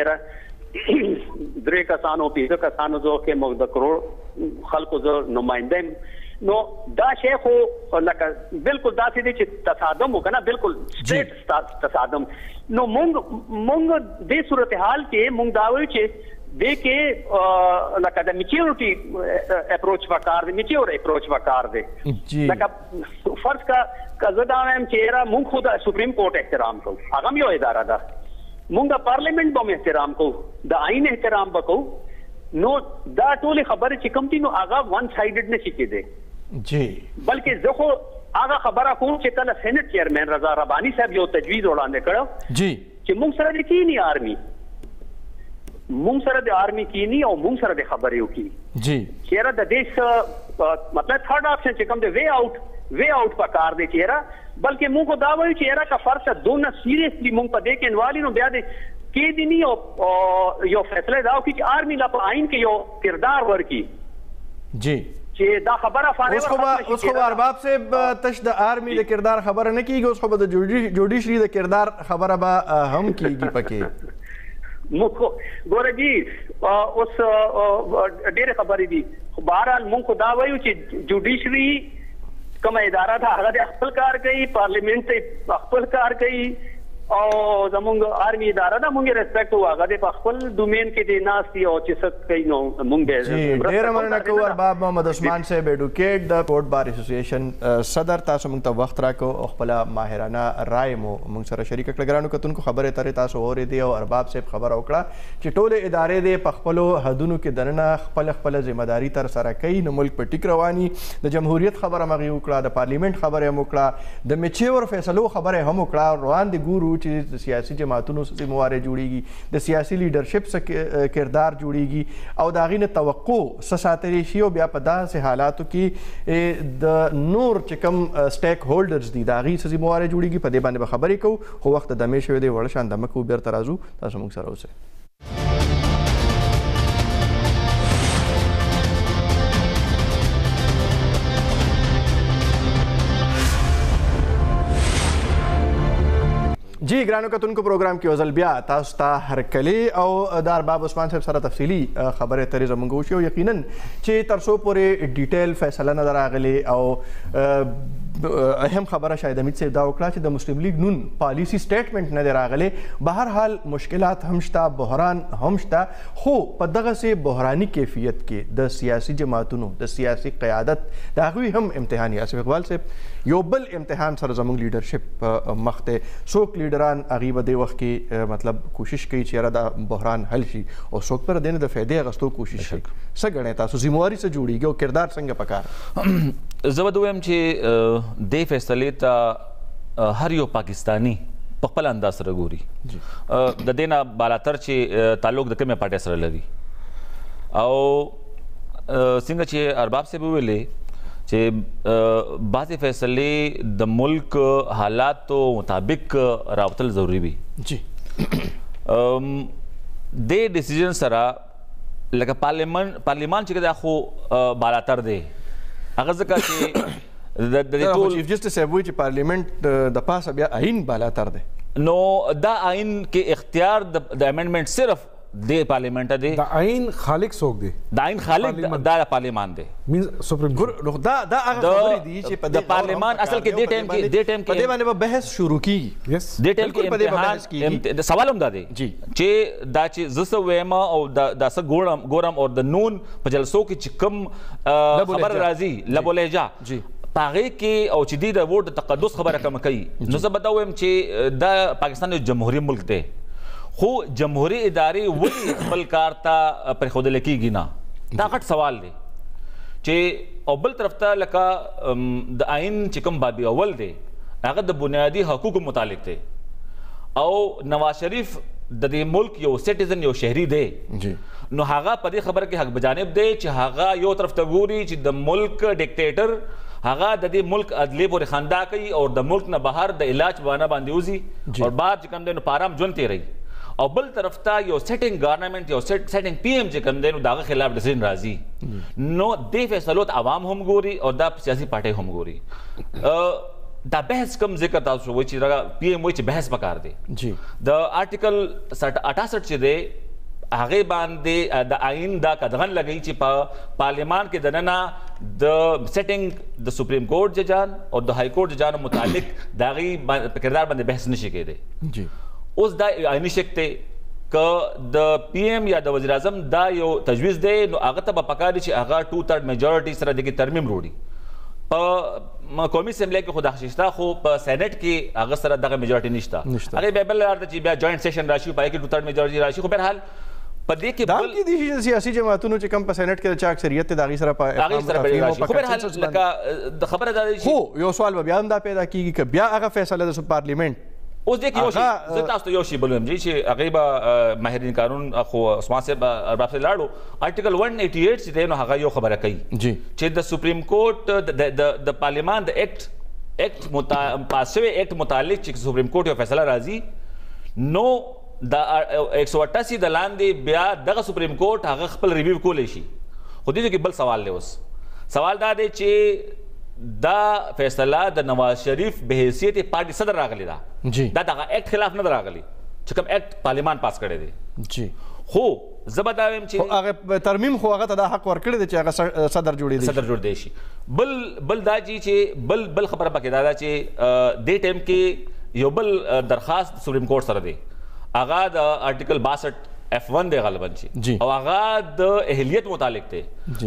3 کسانو 5 کسانو زو کې موږ د کروڑ خلکو زو نمائنده نو دا شی خو لکه بالکل داسې دی چې تصادم وکنه بالکل سټریټ تصادم نو موږ د صورتحال کې موږ دا وایو چې دې کې لکه د میچورټي اپروچ وکړ دی میچور اپروچ وکړ دی لکه فرض کا زه دا وایم چې را موږ خو د سپریم کورټ احترام کوو هغه یو اداره ده موږ د پارلیمنت به احترام کوو د آئین احترام به کوو نو دا ټولې خبرې چې کوم دي نو هغه ون سایډډ نشي کېدی جی بلکې زه خو هغه خبره کوم چې کله سینټ چیرمن رضا ربانی صاحب یو تجویز وړاندې کړو جی چې موږ سره د کینی آرمی موږ سره د آرمی کینی او موږ سره د خبرې وکړي جی چیرې د دیش مطلب تھرد آپشن چې کوم دی وے آؤٹ پکار دی چیرې بلکې موږ دا وایو چې یاره که فرض دونه سیریسلی موږ په دې کې انوالي نو بیا د کې دي نی او یو فیصله دا وکړي چې آرمی لا په آئین کې یو کردار ورکړي جی چې دا خبره فارغ اوس خو ارباب صاحب تش د آرمی د کردار خبره نه کیږي اوس خو به د جوډیشري د کردار خبره به هم کیږي پکې ګوره جی اوس ډېرې خبرې دي خو بهرحال موږ خو دا وایو چې جوډیشري کومه اداره ده هغه د خپل کار کوي پارلیمنت خپل کار کوي او زمونږ آرمی اداره ده مونږ ریسپیکټ کوو هغه د خپل ډومین کې دی ناستي او چې څه کوي نو مونږ ډېره مننه کوو ارباب محمد عثمان صاحب ایډوکیټ د کورټ بار اسوسییشن صدر تاسو موږ ته وخت راکړو او خپله ماهرانه رایې مو موږ سره شریکه کړه. ګرانو کتونکو خبرې اترې تاسو اورېدې او ارباب صاحب خبره وکړه چې ټولې ادارې دې په خپلو حدونو کې دننه خپله ذمهداري ترسره کوي نو ملک په ټیک رواني. د جمهوریت خبره هم هغې وکړه د پارلیمنت خبره هم وکړه د میچور فیصلو خبره هم وکړه روان دي ګورو چې د سیاسي جماعتونو څه موارد جوړیږي د سیاسي لیډرشپ څه کردار جوړیږي او د هغې نه توقع څه ساتلی شي او بیا په داسې حالاتو کې د نور چې کوم سټیک هولډرز دي د هغې څه موارد جوړیږي په دې باندې به خبرې کوو خو وخت د دمې شوی دی وړه شان دمه کوو بیرته راځو تاسو موږ سره اوسئ. جی ګرانو کتونکو پروګرام کې وزل بیا تاسو ته هرکلی او د ارباب عثمان صاحب سره تفصیلي خبرې اترې زموږ وشي او یقینا چې تر څو پورې ډیټیل فیصله نه ده راغلې او اهم خبره شاید امید صاحب دا وکړه چې د مسلم لیگ نون پالیسي سټیټمنټ نه دی راغلی. بهرحال مشکلات هم شته بحران هم شته خو په دغسې بحراني کیفیت کې د سیاسي جماعتونو د سیاسي قیادت د هغوی هم امتحان آصف اقبال صاحب یو بل امتحان سره زموږ لیډرشپ مخ ته څوک لیډران هغې به دې وخت کې مطلب کوشش کوي چې یاره دا بحران حل شي او څوک پر دې نه د فایدې اخیستو کوشش کوي. څه ګڼئ تاسو ذمواري څه جوړیږي او کردار څنګه پکار؟ زه به ووایم چې دې فیصلې ته هر یو پاکستاني په خپل انداز سره ګوري د دې نه بالاتر چې تعلق د کومې پارټۍ سره لري او څنګه چې ارباب صاحب وویلې چې بعضې فیصلې د ملک حالاتو مطابق راوتل ضروري وي. جی دې ډیسیژن سره لکه پارلیمان چې دا خو بالاتر دی هغه ځکه چې د ټول چیف جسټس صاحب وایي چې پارلیمنت د پاسه بیا آئین بالاتر دی نو دا آئین کې اختیار د امینډمنټ صرف د پارلیمنٹ دی د آئین خالق څوک دی د آئین خالق دا پارلیمان دی مینز سپریم دا هغه خبرې دي چې د پارلیمان اصل کې د ټیم کې په دې باندې به بحث شروع کیږي یس د ټیم کې امتحان د سوال هم دا دی چې دا چې زه څه وایم او دا څه ګورم او د نون په جلسو کې چې کوم خبر راځي لب و لهجه هغې کې او چې دوی د ووټ د تقدس خبره کمه کوي نو زه به دا وایم چې دا پاکستان یو جمهوري ملک دی خو جمهوري ادارې ولې خپل کار ته پرېښودلی کېږي نه دا غټ سوال دی چې او بل طرف ته لکه د آئین چې کوم باب اول دی هغه د بنیادي حقوقو متعلق دی او نواز شریف د دې ملک یو سټیزن یو شهري دی نو هغه په دې خبره کې حق بجانب دی چې هغه یو طرف ته ګوري چې د ملک ډیکټیټر هغه د دې ملک عدلیې پورې خندا کوي او د ملک نه بهر د علاج بهانه باندې وځي او بعد چې کوم دی نو په آرام ژوند تېروي او بل طرف ته یو سیټینګ گورنمنٹ یو سیټینګ پی ایم چې کوم دی نو د هغه خلاف ډیسیژن راځي نو دې فیصلو ته عوام هم ګوري او دا سیاسي پارټۍ هم ګوري دا بحث کم ذکر تاسو وایي چې پی ایم وایي چې بحث پکار دی د آرټیکل 68 چې دی هغې باندې د آئین دا قدغن لګوي چې په پارلیمان کې دننه د سیټینګ د سپریم کورټ ججان او د های کورټ ججانو متعلق د هغې په کردار باندې بحث نشي کېدی اوس دا آئیني شک دی که د پی ایم یا د وزیر اعظم دا یو تجویز دی نو هغه ته به پکار دی چې هغه 2/3 میجورټي سره دغې ترمیم وروړي په قومي اسمبلی کې خو دا شته خو په سینټ کې هغه سره دغه میجورټي نشته هغې بیا بل لار ده چې بیا جوینټ سیشن راشي په هغې کې 2/3 میجورټي راشي خو بهرحال په دې کې بل کې دي سیاسي جماعتونو چې کوم په سینټ کې د چا اکثریت دی د هغې سره خو بهرحال لکه د خبره دا دی خو یو سوال به بیا هم دا پیدا کېږي که بیا هغه فیصله د پارلیمنت اوس دې کې یو شی زه تاسو ته یو شی بل وایم چې هغې به ماهرین قانون خو عثمان صاحب ارباب صاحب لاړو آرټیکل 188 چې دی نو هغه یو خبره کوي چې د سپریم کورټ د پارلیمان د ایکټ پاس شوی ایکټ متعلق چې سپریم کورټ یو فیصله راځي نو د 188 د لاندې بیا دغه سپریم کورټ هغه خپل ریویو کولی شي خو دې کې بل سوال دی اوس سوال دا دی چې دا فیصله د نواز شریف به حیثیت پارټي صدر راغلی دا دغه ایکټ خلاف نه راغلی چې کوم ایکټ پارلیمان پاس کړی دی خو زه به دا وایم چې هغه ترمیم خو هغه ته دا حق ورکړی دی چې هغه صدر جوړ دی شي بل دا چې بل خبره پکې دا ده چې دې ټایم کې یو بل درخواست سپریم کورټ سره دی هغه د آرټیکل 62 F1 دی غالبا چې او هغه د اهلیت متعلق دی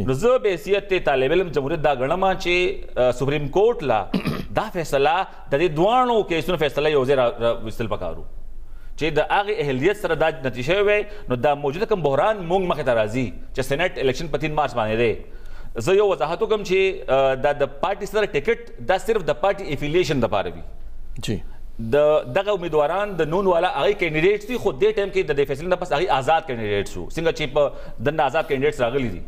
نو زه به حیثیت طالب علم جمهوریت دا ګڼم چې سپریم کورټ لا دا فیصله د دې دواړو کیسونو فیصله یو ځای راوستل پکارو چې د هغې اهلیت سره دا نتیجه وی نو دا موجوده کوم بحران موږ مخې ته راځي چې سینټ الیکشن په 3 مارچ باندې دی زه یو وضاحت وکړم چې دا د پارټي سره ټیکټ دا صرف د پارټي افیلیشن دپاره وي دغه امیدواران د نون والا هغه کینډیډیټس دي خو دې ټایم کې د دې فیصلې نه پس هغه آزاد کینډیډیټس وو څنګه چې په دننه آزاد کینډیډیټس راغلي دي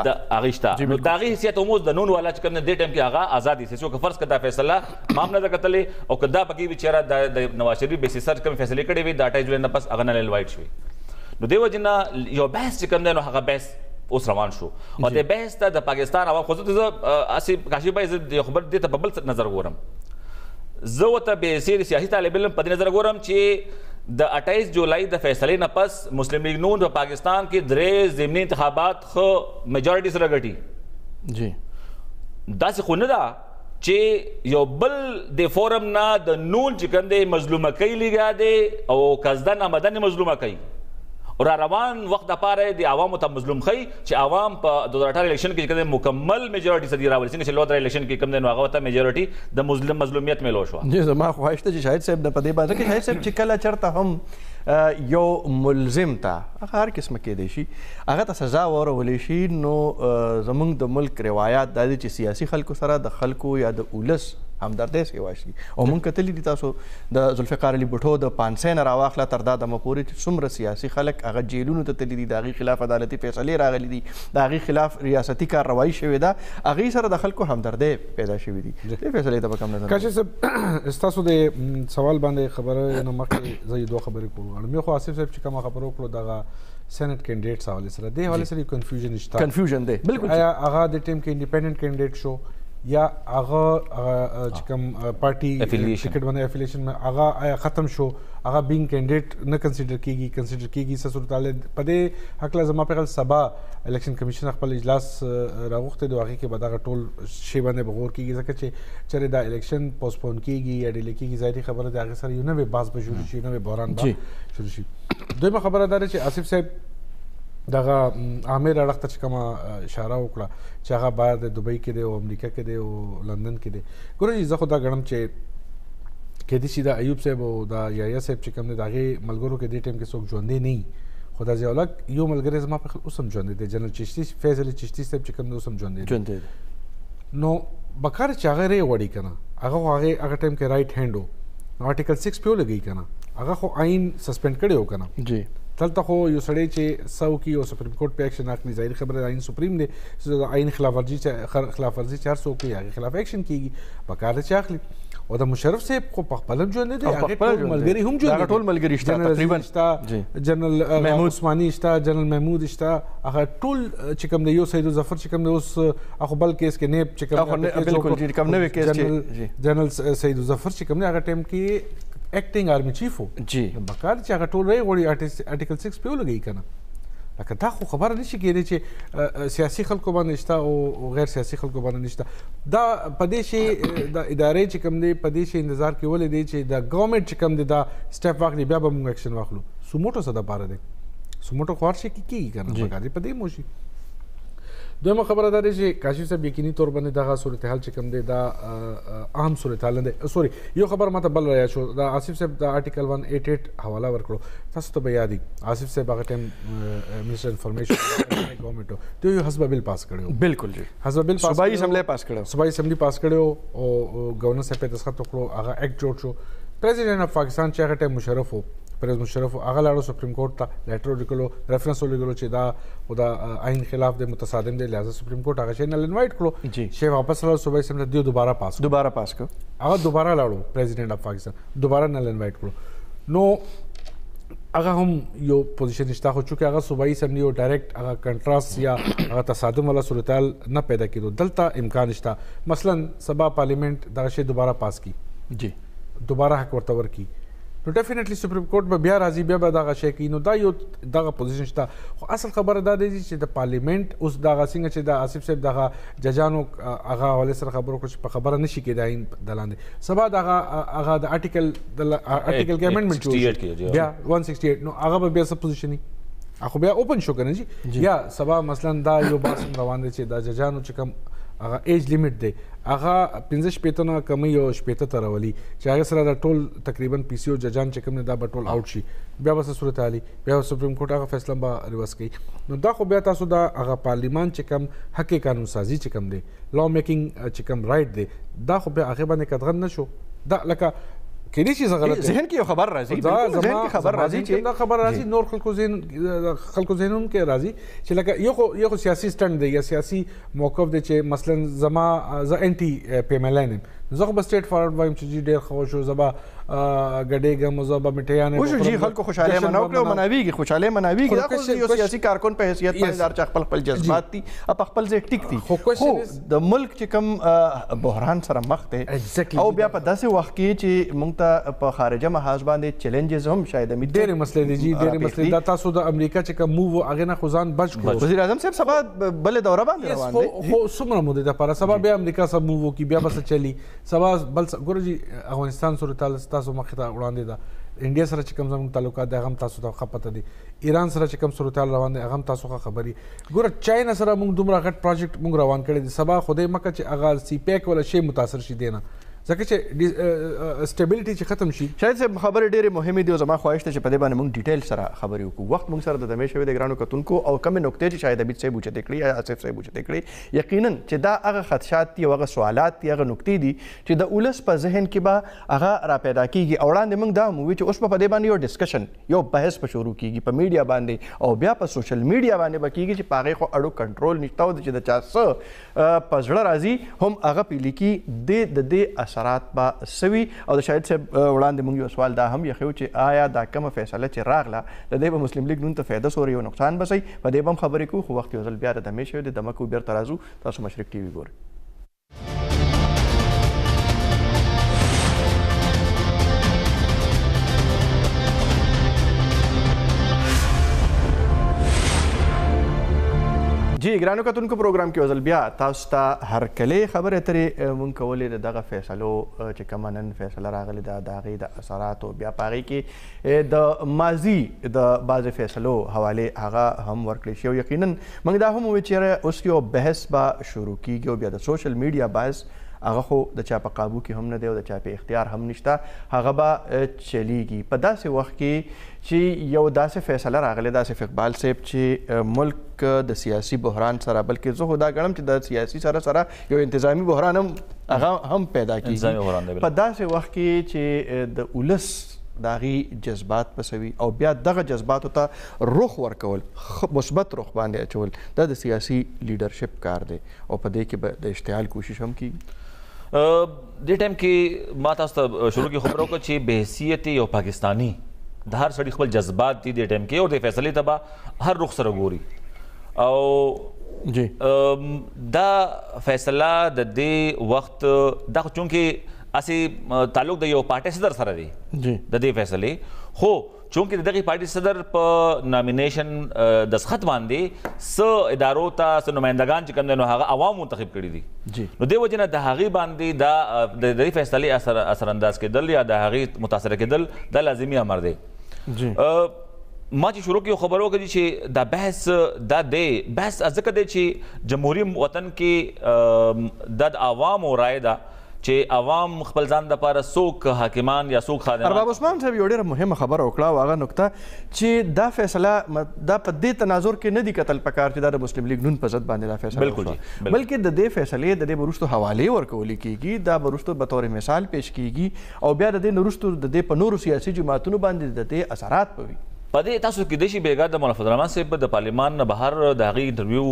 د هغې شته نو د هغې حیثیت هم اوس د نون والا چې کوم دې ټایم کې هغه آزاد دي چې فرض که دا فیصله ما هم نه ده کتلې او که دا پکې وي چېرې د نواز شریف بیسس سره کومې فیصلې کړې وي د 28 جولای نه پس هغه نل وایډ شوي نو دې وجې نه یو بحث چې کوم دی نو هغه بحث اوس روان شو او د بحث ته د پاکستان عوام خو زه هسې کاشف بھائی زه یو خبر دې ته په بل نظر ګورم زه ورته بې حیثیت سیاسي طالب علم په دې نظر ګورم چې د 28 جولای د فیصلې نه پس مسلم لیگ نون په پاکستان کې 3 ضمني انتخابات ښه میجورټي سره ګټي داسې خو نه ده چې یو بل د فورم نه د نون چې کوم دی مظلومه کوي لیګا دی او قصدن آمدن مظلومه کوي او را روان وخت دپاره د عوامو ته مظلوم ښیي چې عوام په 2018 الیکشن کې کوم مکمل میجورټي سره دی راولي څنګه چې لوتر الیکشن کې کوم دی نو هغه ته میجورټي د مظلومیت میلو شوه جی زما خواهش ته چې شاهد صاحب د په دې باندې کې شاهد صاحب چې کله چېرته هم یو ملزم ته هغه هر قسمه کیدی شي هغه ته سزا وارولی شي نو زموږ د ملک روایات دا دي چې سیاسي خلکو سره د خلکو یا د اولس همدردی سیوا شي او موږ کتلي دي تاسو د ذوالفقار علي بوټو د 500 نه راواخله تر دا دمه پورې چې څومره سیاسي خلک هغه جیلونو ته تللي دي د هغې خلاف عدالتي فیصلې راغلي دي د هغې خلاف ریاستي کارروایي شوې ده هغې سره د خلکو همدردی پیدا شوي دي دې فیصلې ته به کوم نظر کاشف صاحب ستاسو د سوال باندې خبره نه مخکې زه یې 2 خبرې کول غواړم یو خو آصف صاحب چې کومه خبره وکړو دغه سینټ کینډیډیټس حوالې سره دې حوالې سره کنفیوژن شته کنفیوژن دی بالکل آیا هغه د ټیم کې انډیپینډنټ کینډیډیټ شو یا هغه چې کوم پارټي ټیکټ باندې افیلیشن هغه آیا ختم شو هغه بینګ کینډیډیټ نه کنسیډر کیږي څه صورت حال په دې هکله زما په خیال سبا الیکشن کمیشن خپل اجلاس راغوښتی دی هغې کې به دغه ټول شی باندې به غور کیږي ځکه چې چېرې دا الیکشن پوسټپون کیږي یا ډیلې کیږي ظاهري خبره د هغې سره یو نوی بحث به شروع شي نوی بحران به شروع شي. دویمه خبره دا ده چې آصف صاحب دغه عامر اړخ ته چې کومه اشاره وکړه چې هغه باید د دوبۍ کې دی او امریکا کې دی او لندن کې دی. ګوره جي زه خو دا ګڼم چې کېدای شي دا ایوب صاحب او دا یحیی صاحب چې کوم دی د هغې ملګرو کې دې ټایم کې څوک ژوندی نه وي خو دا ضیاءالحق یو ملګری زما په خیال اوس هم ژوندی دی جنرل چشتي فیض علي چشتي صاحب چې کوم دی اوس هم ژوندی دی. نو بکار چې هغه رې وړي که نه هغه ټایم کې رایټ هینډ و آرټیکل 6 پې ولګوي که نه هغه خو آئین سسپینډ کړی و که نه جی دلته خو یو سړی چې څه وکړي او سپریم کورټ په ایکشن اخلي ظاهري خبره د آئین سپریم دی د آئین خلاف ورزي چې هر څوک کوي هغې خلاف ایکشن کېږي پکار دی چې اخلي او د مشرف صاحب خو په خپل هم ژوندی دی هغې ټول ملګري هم ژوندي ټول ملګري شته تقریبا شته جنرل محمود عثماني شته جنرل محمود شته هغه ټول چې کوم دی یو سید ظفر چې کوم دی اوس هغه بل کیس کې نیب چې کوم بالکل کوم نوی کیس چې جنرل سید ظفر چې کوم دی هغه ټایم کې ایکټینګ آرمی چیف و جی بکار چې هغه ټول غوړي آرټیکل 6 پې ولګوي که نه لکه دا خو خبره نشي کېدی چې سیاسي خلکو باندې شته او غیر سیاسي خلکو باندې نشته دا په دې شي د ادارې چې کوم دی په دې شي انتظار کې ولې دی چې د ګورنمنټ چې کوم دی دا سټیپ واخلي بیا به موږ ایکشن واخلو سوموټو څه دپاره دی سوموټو خو هر شي کې کېږي که نه پکار دی په دې موشي. دویمه خبره دا دی چې کاشف صاحب یقیني طور باندې دغه صورتحال چې کوم دی دا اهم صورتحال نه دی سوري یو خبر ماته بل رایاد شو دا آصف صاحب د آرټیکل 188 حواله ورکړو تاسو ته به یاد وي آصف صاحب هغه ټایم منسټر انفارمیشن ګورنمنټ ته یو حزب بل پاس کړو بالکل جی حزب بل پاس صوبایي اسمبلی پاس کړو او گورنر صاحب ته دستخط وکړو هغه ایکټ جوړ شو پریزیډنټ اف پاکستان چې هغه ټایم مشرف وو پرز مشرف هغه لاړو سپریم کورټ ته لیټر ولیکلو ریفرنس ولیکلو چې دا د آئین خلاف دی متصادم دی لہذا سپریم کورټ هغه شی نه انوایټ کړو شی واپس لاړو صوبایي اسمبلی دی دوباره پاس کړ هغه دوباره لاړو پریزیډنټ اف پاکستان دوباره نه انوایټ کړو نو هغه هم یو پوزیشن شته خو چونکې هغه صوبایي اسمبلی او ډایرکټ هغه کنټراست یا هغه تصادم والا صورتحال نه پیدا کېدو دلته امکان شته مثلا سبا پارلیمنٹ دغه شی دوباره پاس کی جی دوباره حق ورته ورکي نو ډیفینیټلی سپریم کورټ به بیا راځي بیا به دغه شی کوي نو دا یو دغه پوزیشن شته خو اصل خبره دا دی چې د پارلیمنٹ اوس دغه څنګه چې د آصف صاحب دغه ججانو هغه حوالې سره خبرو کړو چې په خبره نشي کېدای آئین د لاندې سبا هغه د آرټیکل کې امنډمنټ جوړ بیا 168 نو هغه به بیا څه پوزیشن خو بیا اوپن شو که نه جي یا سبا مثلا دا یو بحث روان دی چې دا ججانو چې کوم هغه ایج لیمټ دی هغه 15 شپېته نه کمی یو شپېته ته راولي چې هغې سره د ټول تقریبا پی سی او ججان چې کوم دی دا به ټول آوټ شي بیا به څه صورتحال بیا سپریم کورټ هغه فیصله به ریورس کوي نو دا خو بیا تاسو دا هغه پارلیمان چې کوم حق قانون سازي چې کوم دی لا میکینګ چې کوم رایټ دی دا خو بیا هغې باندې قدغن نه شو دا لکه کېدای شي زه غلط ذهن کې یو خبر راځي ذهن کې خبر راځي چې دا خبر راځي نور خلکو ذهنونو کې راځي چې لکه یو خو سیاسي سټنډ دی یا سیاسي موقف دی چې مثلا زما زه انټي پیملین یم زه خو به سټیټ فارورډ وایم چې جی ډېر ښه وشو زه به ګډېږم زه به مټیانې وشو جی خلکو خوشحالي مناو کړو مناویږي خوشحالي مناویږي دا خو یو سیاسي کارکن په حیثیت باندې هر چا خپل جذبات دي په خپل ځای ټیک دي خو د ملک چې کوم بحران سره مخ دی او بیا په داسې وخت کې چې موږ ته په خارجه محاذ باندې چیلنجز هم شاید امید ډېرې مسلې دي جی ډېرې مسلې دا تاسو د امریکا چې کوم موو هغې نه خو ځان بچ کړو وزیر اعظم صاحب سبا بلې دوره باندې روان دی خو څومره مودې دپاره سبا بیا امریکا سره موو وکړي بیا به څه چلي سبا بل ګوره جي افغانستان صورتحال ستاسو مخې ته وړاندې ده انډیا سره چې کوم زموږ تعلقات دی هغه هم تاسو ته ښه پته دی ایران سره چې کوم صورتحال روان دی هغه هم تاسو ښه خبري ګوره چاینا سره موږ دومره غټ پروجیکټ موږ روان کړی دی سبا خدای مکه چې هغه سی پیک والا شی متاثر شي دی نه ځکه چې سټیبلیټي چې ختم شي شاید صاحب خبرې ډېرې مهمې دي او زما خواهش ده چې په دې باندې موږ ډیټیل سره خبرې وکړو وخت موږ سره د دمې شوی د ګرانو کتونکو او کمې نقطې چې شاید حمید صاحب اوچتې کړي یا آصف صاحب اوچتې کړي یقینا چې دا هغه خدشات دي او هغه سوالات دي هغه نقطې دي چې د ولس په ذهن کې به هغه راپیدا کېږي او وړاندې موږ دا هم ووایو چې اوس په دې باندې یو ډسکشن یو بحث به شروع کېږي په میډیا باندې او بیا په سوشل میډیا باندې به کېږي چې په هغې خو اړو کنټرول نشته او چې د چا څه په زړه راځي هم هغه پې لیکي د دې اثرات به سوي او د شاهد صاحب وړاندې موږ یو سوال دا هم یخیو چې آیا دا کومه فیصله چې راغله د دې به مسلم لیګ نون ته فایده سوري او نقصان به صحیح په دې به هم خبرې کوو خو وخت یو ځل بیا د دمې شوی د دمه کو بیرته راځو تاسو مشرق ټي وي ګورئ جی ګرانو کتونکو پروګرام کې وزل بیا تاسو ته هرکلې خبرې اترې مونږ کولې د دغه فیصلو چې کومه نن فیصله راغلې ده د هغې د اثراتو بیا په هغې کې د ماضي د بعضې فیصلو حوالې هغه هم ورکړی شي او یقینا موږ دا هم وویل چې اوس یو بحث به شروع کیږي او بیا د سوشل میډیا باعث هغه خو د چا په قابو کې هم نه دی او د چا په اختیار هم نشته هغه به چلیږي په داسې وخت کې چې یو داسې فیصله راغلی د آصف اقبال صاحب چې ملک د سیاسي بحران سره بلکې زه خو دا ګڼم چې د سیاسي سره یو انتظامي بحران هم هغه هم پیدا کیږي په داسې وخت کې چې د ولس د هغې جذبات پسوي او بیا دغه جذباتو ته رخ ورکول مثبت رخ باندې اچول دا د سیاسي لیډرشپ کار دی او په دې کې به د اشتعال کوشش هم کیږي دې ټایم کې ما تاسو ته شروع کې خبره وکړه چې بحیثیت یو پاکستاني د هر سړي خپل جذبات دي دې ټایم کې او د فیصلې ته به هر رخ سره ګوري او جی دا فیصله د دې وخت دا چونکې اسې تعلق د یو پارټي صدر سره دی د دې فیصلې خو چونکې د دغې پارټي صدر په نامینیشن دستخط باندې څه ادارو ته څه نمایندګان چې کوم دی نو هغه عوام منتخب کړي دي نو دې وجې نه د هغې باندې دا د دې فیصلې اثرانداز کېدل یا د هغې متاثره کېدل دا لازمي امر دی ما چې شروع کې خبر وکړي چې دا بحث دا دی بحث ځکه دی چې جمهوري وطن کې د عوامو رایه ده چې عوام خپل ځان دپاره څوک حاکمان یا څوک خادمان ارباب عثمان صاحب یو ډېره مهمه خبره وکړه او هغه نکته چې دا فیصله دا په دې تناظر کې نه دي کتل پکار چې دا د مسلم لیگ نون په ضد باندې دا فیصله وشوه بلکې د دې فیصلې د دې به وروستو حوالې ورکولی کېږي دا به وروستو بطور مثال پیش کېږي او بیا د دې نه وروستو د دې په نورو سیاسي جماعتونو باندې د دې اثرات به وي په دې تاسو کېدای شي بیګا د مولانا فضل الرحمن صاحب د پارلمان نه بهر د هغې انټرویو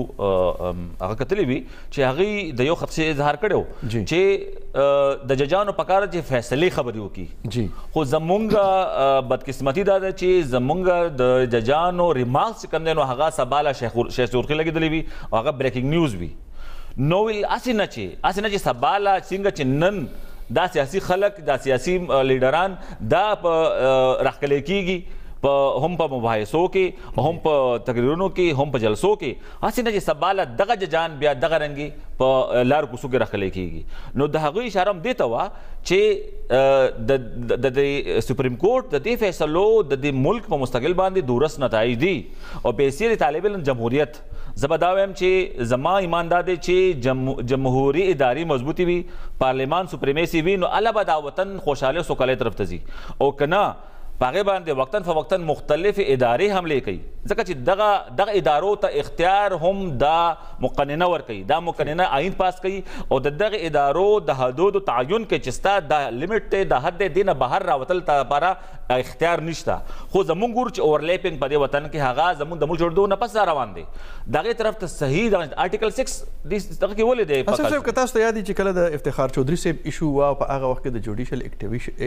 هغه کتلی وي چې هغې د یو خدشې اظهار کړی چې د ججانو پکار چې فیصلې خبرې وکړي خو زمونږ بدقسمتي دا ده چې زمونږ د ججانو ریمارکس چې کوم دی نو هغه سباله شیخ سرخي لګېدلی وي او هغه بریکینګ نیوز وي نو هسې نه چې سباله څنګه چې نن دا سیاسي خلک دا سیاسي لیډران دا په راښکلی کېږي هم په مباحثو کې هم په تقریرونو کې هم په جلسو کې هسې نه چې سباله دغه ججان بیا دغه رنګې په لارو کوڅو کې راښکلی کېږي نو د هغوی اشاره هم دې ته وه چې د سپریم کورټ د دې فیصلو د دې ملک په مستقل باندې دورس نتایج دي او بحیثیت طالب علم جمهوریت زه به دا وایم چې زما ایمان دا دی چې جمهوري ادارې مضبوطې وي پارلمان سپریمیسي وي نو الله به دا وطن خوشحاله سوکالۍ طرف ته ځي او که نه په هغې باندې وقتاً فوقتاً مختلفې ادارې حملې کوي ځکه چې دغه ادارو ته اختیار هم دا مقننه ورکوي دا مقننه آئین پاس کوي او د دغه ادارو د حدودو تعین کوي چې ستا دا لیمټ دی د حد دی دې نه بهر راوتل ته لپاره اختیار نشته خو زمونږ ګورو چې اوورلیپینګ په دې وطن کې هغه زمونږ د ملک جوړېدو نه پس را روان دی د هغې طرف ته صحیح آرټیکل 6 دغه کې ولې دی اسف صاحب که تاسو ته یاد وي چې کله د افتخار چودھری صاحب ایشو وه په هغه وخت کې د جوډیشل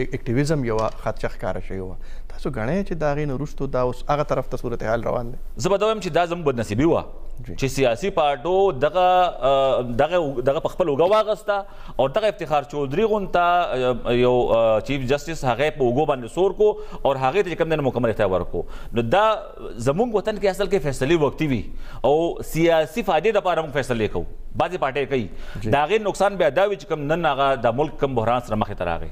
اکټیویزم یوه خدشه ښکاره شوې وه تاسو ګڼئ چې د هغې نه وروستو دا اوس هغه طرف ته صورتحال روان دی زه به دا وایم چې دا زموږ بدنصیبي وه چې سیاسي پارټو دغه په خپل اوږه واغسته او دغه افتخار چودھری غونته یو چیف جسټس هغې په اوږو باندې سور کو او هغې ته چې کوم دی نه مکمل اختیار ورکړو نو دا زموږ وطن کې اصل کې فیصلې وقتي وي او سیاسي فایدې دپاره موږ فیصلې کوو بعضې پارټۍ کوي د هغې نقصان بیا دا وي چې کوم نن هغه د ملک کوم بحران سره مخې ته راغی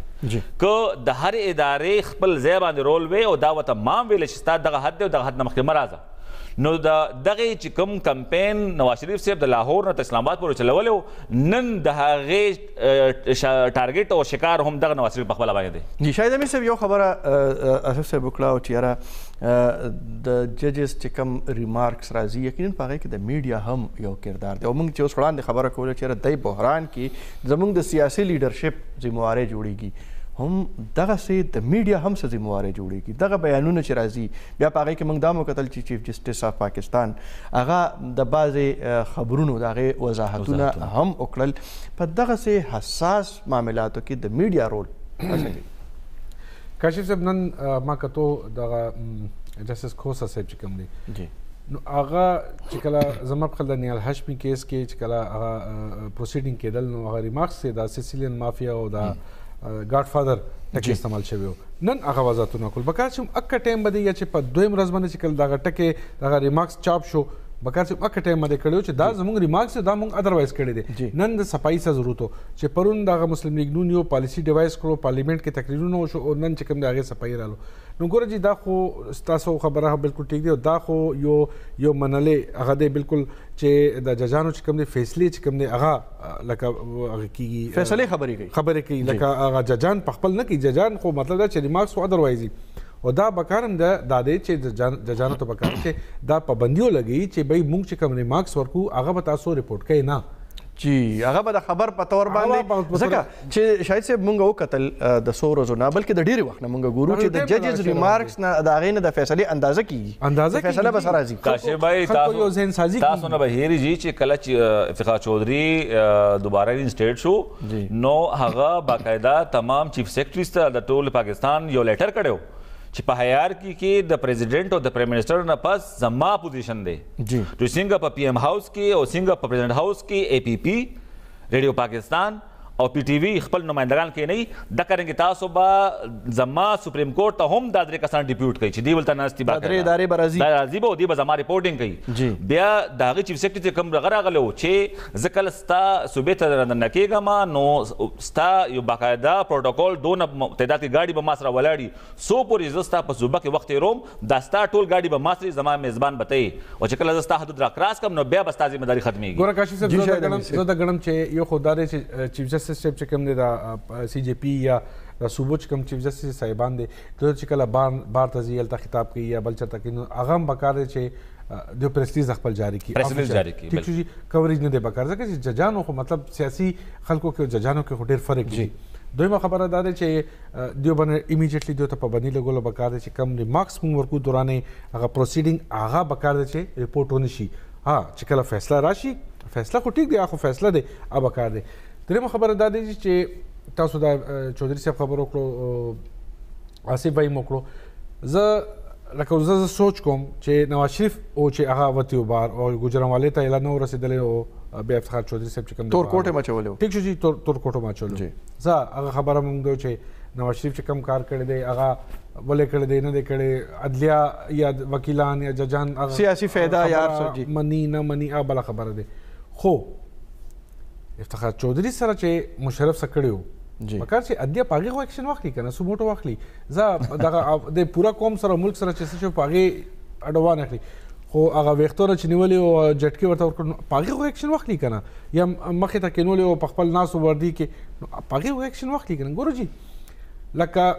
که د هر ادارې خپل ځای باندې رول وی او دا ورته مام ویلی چې ستا دغه حد دی او دغه حد نه مخکې مه راځه نو د دغې چې کوم کمپین نواز شریف صاحب د لاهور نه تر اسلام آباد پورې چلولی و نن د هغې ټارګېټ او شکار هم دغه نواز شریف په خپله باندې دی جی شاهد امیر صاحب یو خبره اسف صاحب وکړه او چې یاره د ججز چې کوم ریمارکس راځي یقینا په هغې کې د میډیا هم یو کردار دی او موږ چې اوس وړاندې خبره کوله چې یاره دی بحران کې زموږ د سیاسي لیډرشپ ذمهواری جوړیږي هم دغسې د میډیا هم څه ذمهواری جوړیږي دغه بیانونه چې راځي بیا په هغې کې موږ دا هم وکتل چې چیف جسټس اف پاکستان هغه د بعضې خبرونو د هغې وضاحتونه هم وکړل په دغسې حساس معاملاتو کې د میډیا رول کاشف صاحب نن ما کتو دغه جسټس خوسا صاحب چې کوم دی نو هغه چې کله زما په خیال د نیال هاشمي کیس کې چې کله هغه پروسیډینګ کېدل نو هغه ریمارکس یې د سیسیلین مافیا او د ګاډ فادر ټکي استعمال شوی و نن هغه وضاحتونه کول بکار چې اکه ټایم باندې یا چې په دویم ورځ باندې چې کله دغه ټکي دغه ریمارکس چاپ شو بکار چې اکه ټایم باندې کړی چې دا زموږ ریمارکس دا موږ ادروایز کړی دی نن د صفایي څه ضرورت و چې پرون دغه مسلم لیگ نون یو پالیسي ډیوایس کړو پارلیمنت کې تقریرونه وشو او نن چې کوم د هغې صفایي رالو نو ګوره جي دا خو ستاسو خبره بالکل ټیک دی او دا خو یو منلې هغه دی بالکل چې د ججانو چې کوم دی فیصلې چې کوم دی هغه لکه هغه کېږي فیصلې خبرې کوي لکه هغه ججان په خپل نه کوي ججان خو مطلب دا چې ریمارکس خو ادروایز او دا بکارم دا دی چې ججانو ته بکار چې دا پابندیو لګي چې بھئی موږ چې کوم ریمارکس ورکو هغه به تاسو رپورټ کوي نه جی هغه به د خبر په تور باندې ځکه چې شاید صاحب مونږ وکتل د څو ورځو نه بلکې د ډېرې وخت نه مونږ ګورو چې د ججز ریمارکس نه د هغې نه د فیصلې اندازه کېږي فیصله به سره راځي کاشف بھائی تاسو نه به هېرې ځي چې کله چې افتخار چودھری دوباره رینسټیټ شو نو هغه باقاعده تمام چیف سیکرټریز ته د ټول پاکستان یو لیټر کړی چې په هایرارکی کې د پریزیډنټ او د پرایم منسټر نه پس زما پوزیشن دی چې څنګه په پی ایم هاوس کې او څنګه په پریزیډنټ هاوس کې اے پی پی ریډیو پاکستان او پی ټی وی خپل نمائندگان کې نه د کرنګ تاسو به زما سپریم کورټ ته هم د درې کسان ډیپیوټ کوي چې دی ولته ناستي با درې ادارې به راځي به دی به زما ریپورټینګ کوي بیا د هغې چیف سیکرټري کوم راغلی و چې زه کله ستا صوبې ته راننه کېږم نو ستا یو باقاعده پروټوکول دونه تعداد کې ګاډي به ما سره ولاړي څو پورې زه ستا په صوبه کې وخت تېروم دا ستا ټول ګاډي به ما سره زما میزبان به ته او چې کله زه ستا حدود را کراس کړم نو بیا به ستا ذمهداري ختمېږي ګوره کاشف صاحب زه د ګڼم چې یو خو دا دی چې چیف جسټس صاحب چې کوم دی د سی جے پی یا د صوبو چې کوم چیف جسټس صاحبان دی کله چې کله بار ته ځي هلته خطاب کوي یا بل چېرته کوي نو هغه هم پکار دی چې د پریسټیج خپل جاري کړي ټیک شو جي کوریج نه دی پکار ځکه چې ججانو خو مطلب سیاسي خلکو کې ججانو کې خو ډېر فرق دی دویمه خبره دا دی چې دیو باندې ایمیډیټلی دیو ته پابندي لګولو پکار دی چې کم ریمارکس موږ ورکو دورانې هغه پروسیډینګ هغه پکار دی چې رپورټ ونه شي ها چې کله فیصله راشي فیصله خو ټیک دی خو فیصله دی هغه پکار دی درېیمه خبره دا دی چې تاسو دا چودھری صاحب خبر وکړو آصف بھائی مو کړو زه زه سوچ کوم چې نواز شریف او چې هغه وتی بار او ګوجرانوالې ته اعلان ورسېدلی او بیا افتخار چودھری صاحب چې کوم تور کوټ یې مچولی و ټیک شو جي تور کوټ مچولی زه هغه خبره موږ دی چې نواز شریف چې کوم کار کړی دی هغه ولې کړی دی نه دی کړی عدلیه یا وکیلان یا ججان سیاسي فایده یار مني نه مني هغه بله خبره دی خو افتخار چودھری سره چې مشرف سره کړی و پکار چې ادیه په هغې خو اکشن واخلي که نه سموټو واخلي زه دغه د پوره قوم سره ملک سره چې څه شی په هغې اډوان اخلي خو هغه ویښتونه چې نیولي او جټکې ورته ورکړو په هغې خو اکشن واخلي که نه یا مخې ته کېنولي او په خپل ناس وردي کې په هغې خو اکشن واخلي که نه ګورو جي لکه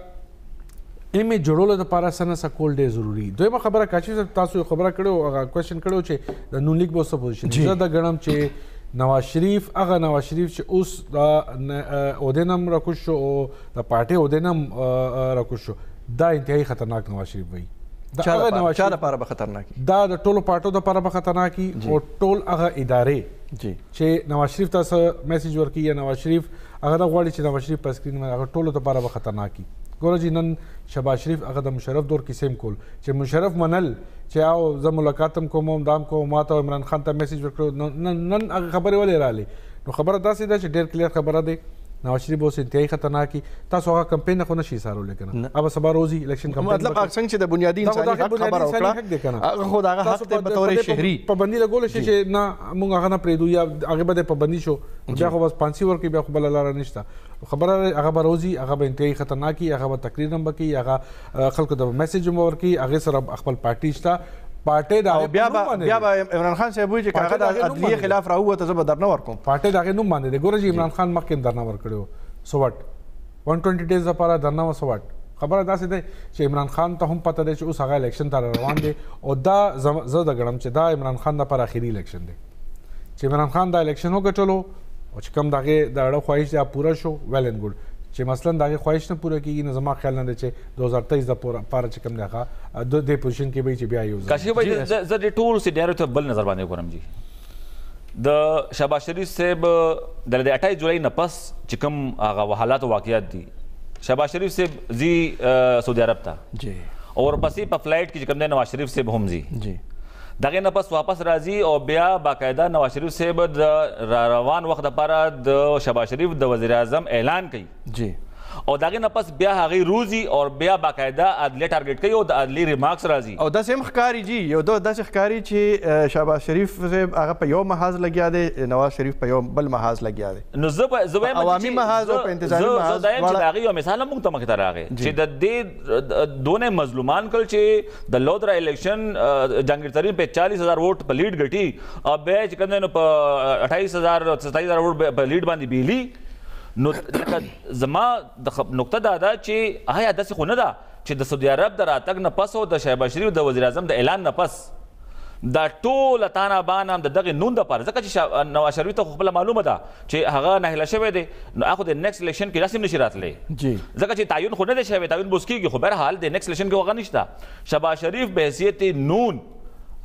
امیج جوړولو دپاره څه نه څه کول ډېر ضروري دویمه خبره کاشف صاحب تاسو یو خبره کړې هغه کوېشن کړی چې د نون لیګ به څه پوزیشن زه دا ګڼم چې نواز شریف هغه نواز شریف چې اوس د عہدې نه هم راکوز شو او د پارټۍ عہدې نه هم راکوز شو دا انتهایي خطرناک نواز شریف وایي چا دپاره به خطرناک دا د ټولو پارټو دپاره به خطرناک او ټول هغه ادارې چې نواز شریف ته څه میسج ورکوي یا نواز شریف هغه نه غواړي چې نواز شریف په سکرین باندې هغه ټولو دپاره به خطرناک وي ګوره جي نن شهباز شریف هغه د مشرف دور کیسې هم کول چې مشرف منل چې او زه ملاقات هم کوم هم دام کوم ما ته عمران خان ته میسج ورکړو نن هغه خبرې ولې رالې نو خبره داسې ده چې ډېر کلیر خبره دی نواز شریف اوس انتهایي خطرناکي تاسو هغه کمپین نه خو نشئ څارلی که نه ابه سبا روزي الیکشن کمپین مطلب څنګه چې د بنیادي انساني حق خبره وکړه هغه خو د هغه حق دی په طور شهري پابندي لګولی شي چې نه موږ هغه نه پرېږدو یا هغې به د پابندي شو بیا خو بس پانسي ورکوي بیا خو بله لاره نشته خبره هغه به روزي هغه به انتهایي خطرناکي هغه به تقریر هم به کوي هغه خلکو ته به میسج هم به ورکوي هغې سره خپل پارټي شته پارټۍ د بیا به عمران خان صاحب وایي چې که هغه د عدلیې خلاف راووته زه به درنه ورکوم پارټۍ د هغې نوم باندې دی ګوره چې عمران خان مخکې هم درنه ورکړی و سو وټ 120 ډیز لپاره درنه و سو وټ خبره داسې دی چې عمران خان ته هم پته دی چې اوس هغه الیکشن ته روان دی او دا زه د ګڼم چې دا عمران خان دپاره اخري الیکشن دی چې عمران خان دا الیکشن وګټلو او چې کوم د هغې د اړه خواهش دی پوره شو ویل اینډ ګوډ چې مثلا د هغې خواهش نه پوره کېږي نو زما خیال نه دی چې 2023 دپاره چې کوم دی هغه دې پوزیشن کې به چې بیا یو کاشف بھائی زه دې ټولو سینیارو ته بل نظر باندې وګورم جي د شهباز شریف صاحب د 28 جولای نه پس چې کوم هغه حالات او واقعیات دي شهباز شریف صاحب زی سعودي عرب ته جی اور پسې په فلایټ کې چې کوم دی نواز شریف صاحب هم زی جی دغه نه پس واپس راځي او بیا باقاعده نواز شریف صاحب د روان وخت لپاره د شهباز شریف د وزیر اعظم اعلان کوي جی او داغه نه پس بیا هغه روزي او بیا باقاعده عدلیه ټارګټ کوي او د عدلی ریمارکس راځي او داسې هم ښکاري جی یو داسې ښکاري چې شهباز شریف صاحب هغه په یو محاذ لګیا دی نواز شریف په یو بل محاذ لګیا دی نو زه وایم عوامي محاذ او په انتظامي محاذ چې د هغې یو مثال هم موږ ته مخې ته راغی چې د دې دونه مظلومان کړل چې د لودرا الیکشن جهانګیر ترین په 40,000 ووټ په لیډ ګټي او بیا چې کوم دی نو په 28,000 27,000 ووټ په لیډ باندې بیلي نو زما د نقطه دا ده چې آیا داسې خو نه ده چې د سعودي عرب د راتګ نه پس او د شهباز شریف د وزیر اعظم د اعلان نه پس دا ټوله تانه بانه د دغې نون دپاره ځکه چې نواز شریف ته خو خپله معلومه ده چې هغه ناهیله شوی دی نو هغه د نیکسټ الیکشن کې داسې هم نشي راتلی ځکه چې تعین خو نه دی شوی تعین به اوس کېږي خو بهرحال د نیکسټ الیکشن کې هغه نشته شهباز شریف به حیثیت نون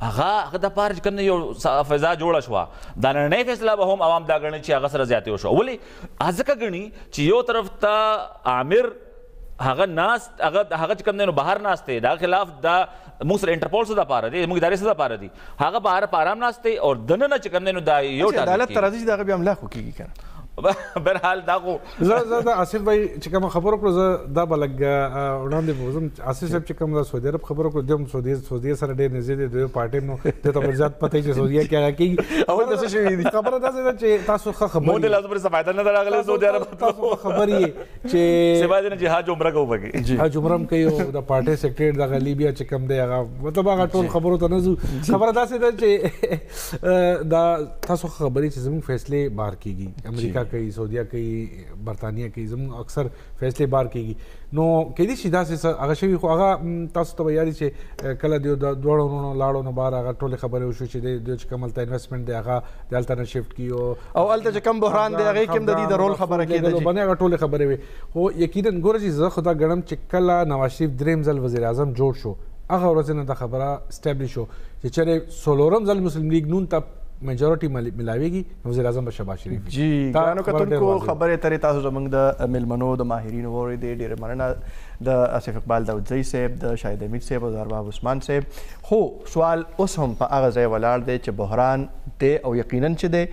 هغه دپاره چې کوم یو فضا جوړه شوه دا نننۍ فیصله به هم عوام دا ګڼي چې هغه سره زیاتې وشوه ولې ځکه ګڼي چې یو طرف ته عامر هغه ناست هغه چې کوم دی نو بهر ناست دی دا خلاف دا موږ سره انټرپول څه دپاره دی زموږ ادارې څه دپاره دي هغه بهر په ارام ناست دی او دننه چې کوم دی نو دا یو عدالت ته راځي چې دغه بیا املا خو کېږي که برحال دا خو زه د آصف بھائی چې کومه خبره وکړو زه دا به لږ وړاندې بوزم آصف صاحب چې کوم د سعودي عرب خبره وکړو دوی هم سعودي سره ډېر نږدې دی دوی پارټۍ نو دې ته زیات پته چې سعودي کې هغه کېږي اول د څه شوي دي خبره داسې ده چې تاسو ښه خبرې مو د لازم پرې څه فایده نه ده راغلی سعودي عرب تاسو خبرې یې چې سوا دې نه چې حج عمره کوو پکې حج عمره هم کوي او د پارټۍ سیکرټري دغه لیبیا چې کوم دی هغه مطلب هغه ټول خبرو ته نه ځو خبره داسې ده چې دا تاسو خبرې چې زموږ فیصلې بهر کېږي امریکا کوي سعودیه کوي برطانیه کې زموږ اکثر فیصلې بار کېږي نو کېدای شي داسې هغه شوي خو هغه تاسو ته به یادي چې کله د دواړو نو لاړو نه بهر هغه ټولې خبرې وشوې چې دوی چې کوم هلته انویسټمنټ دی هغه د هلته نه شفټ کړي او هلته چې کوم بحران دی هغې کې هم د دې د رول خبره کېده باندې هغه ټولې خبرې وې خو یقینا ګوره چې زه خو دا ګڼم چې کله نواز شریف درېیم ځل وزیر اعظم جوړ شو هغه ورځ نه دا خبره اسټابلیش شو چې چېرې څلورم ځل مسلم لیگ نون ته میجورټي ملاویږي وزیر اعظم به شهباز شریف جی ګرانو کتونکو خبرې ترې تاسو زموږ د میلمنو د ماهرینو واورېدې ډېره مننه د آصف اقبال داودزی صاحب د شاهد حمید صاحب او د ارباب عثمان صاحب خو سوال اوس هم په هغه ځای ولاړ دی چې بحران دی او یقینا چې دی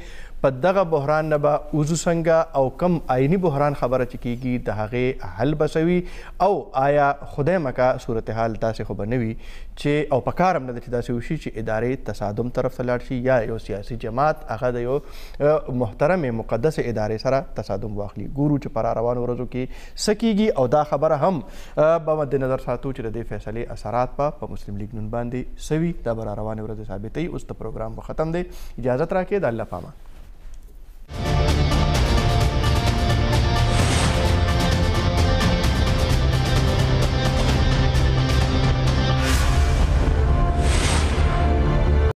په دغه بحران نه به وځو څنګه او کم آیني بحران خبره چې کېږي د هغې حل به څه وي او آیا خدای مکه صورتحال داسې خو به نه وي چې او په کار هم نه ده چې داسې وشي چې ادارې تصادم طرف ته لاړ شي یا یو سیاسي جماعت هغه د یو محترمې مقدسې ادارې سره تصادم واخلي ګورو چې په راروانو ورځو کې څه کېږي او دا خبره هم به مد نظر ساتو چې د دې فیصلې اثرات په مسلم لیگ نون باندې څه وي دا به راروانې ورځې ثابتوي اوس د پروګرام به ختم دی اجازت راکړئ د الله په امان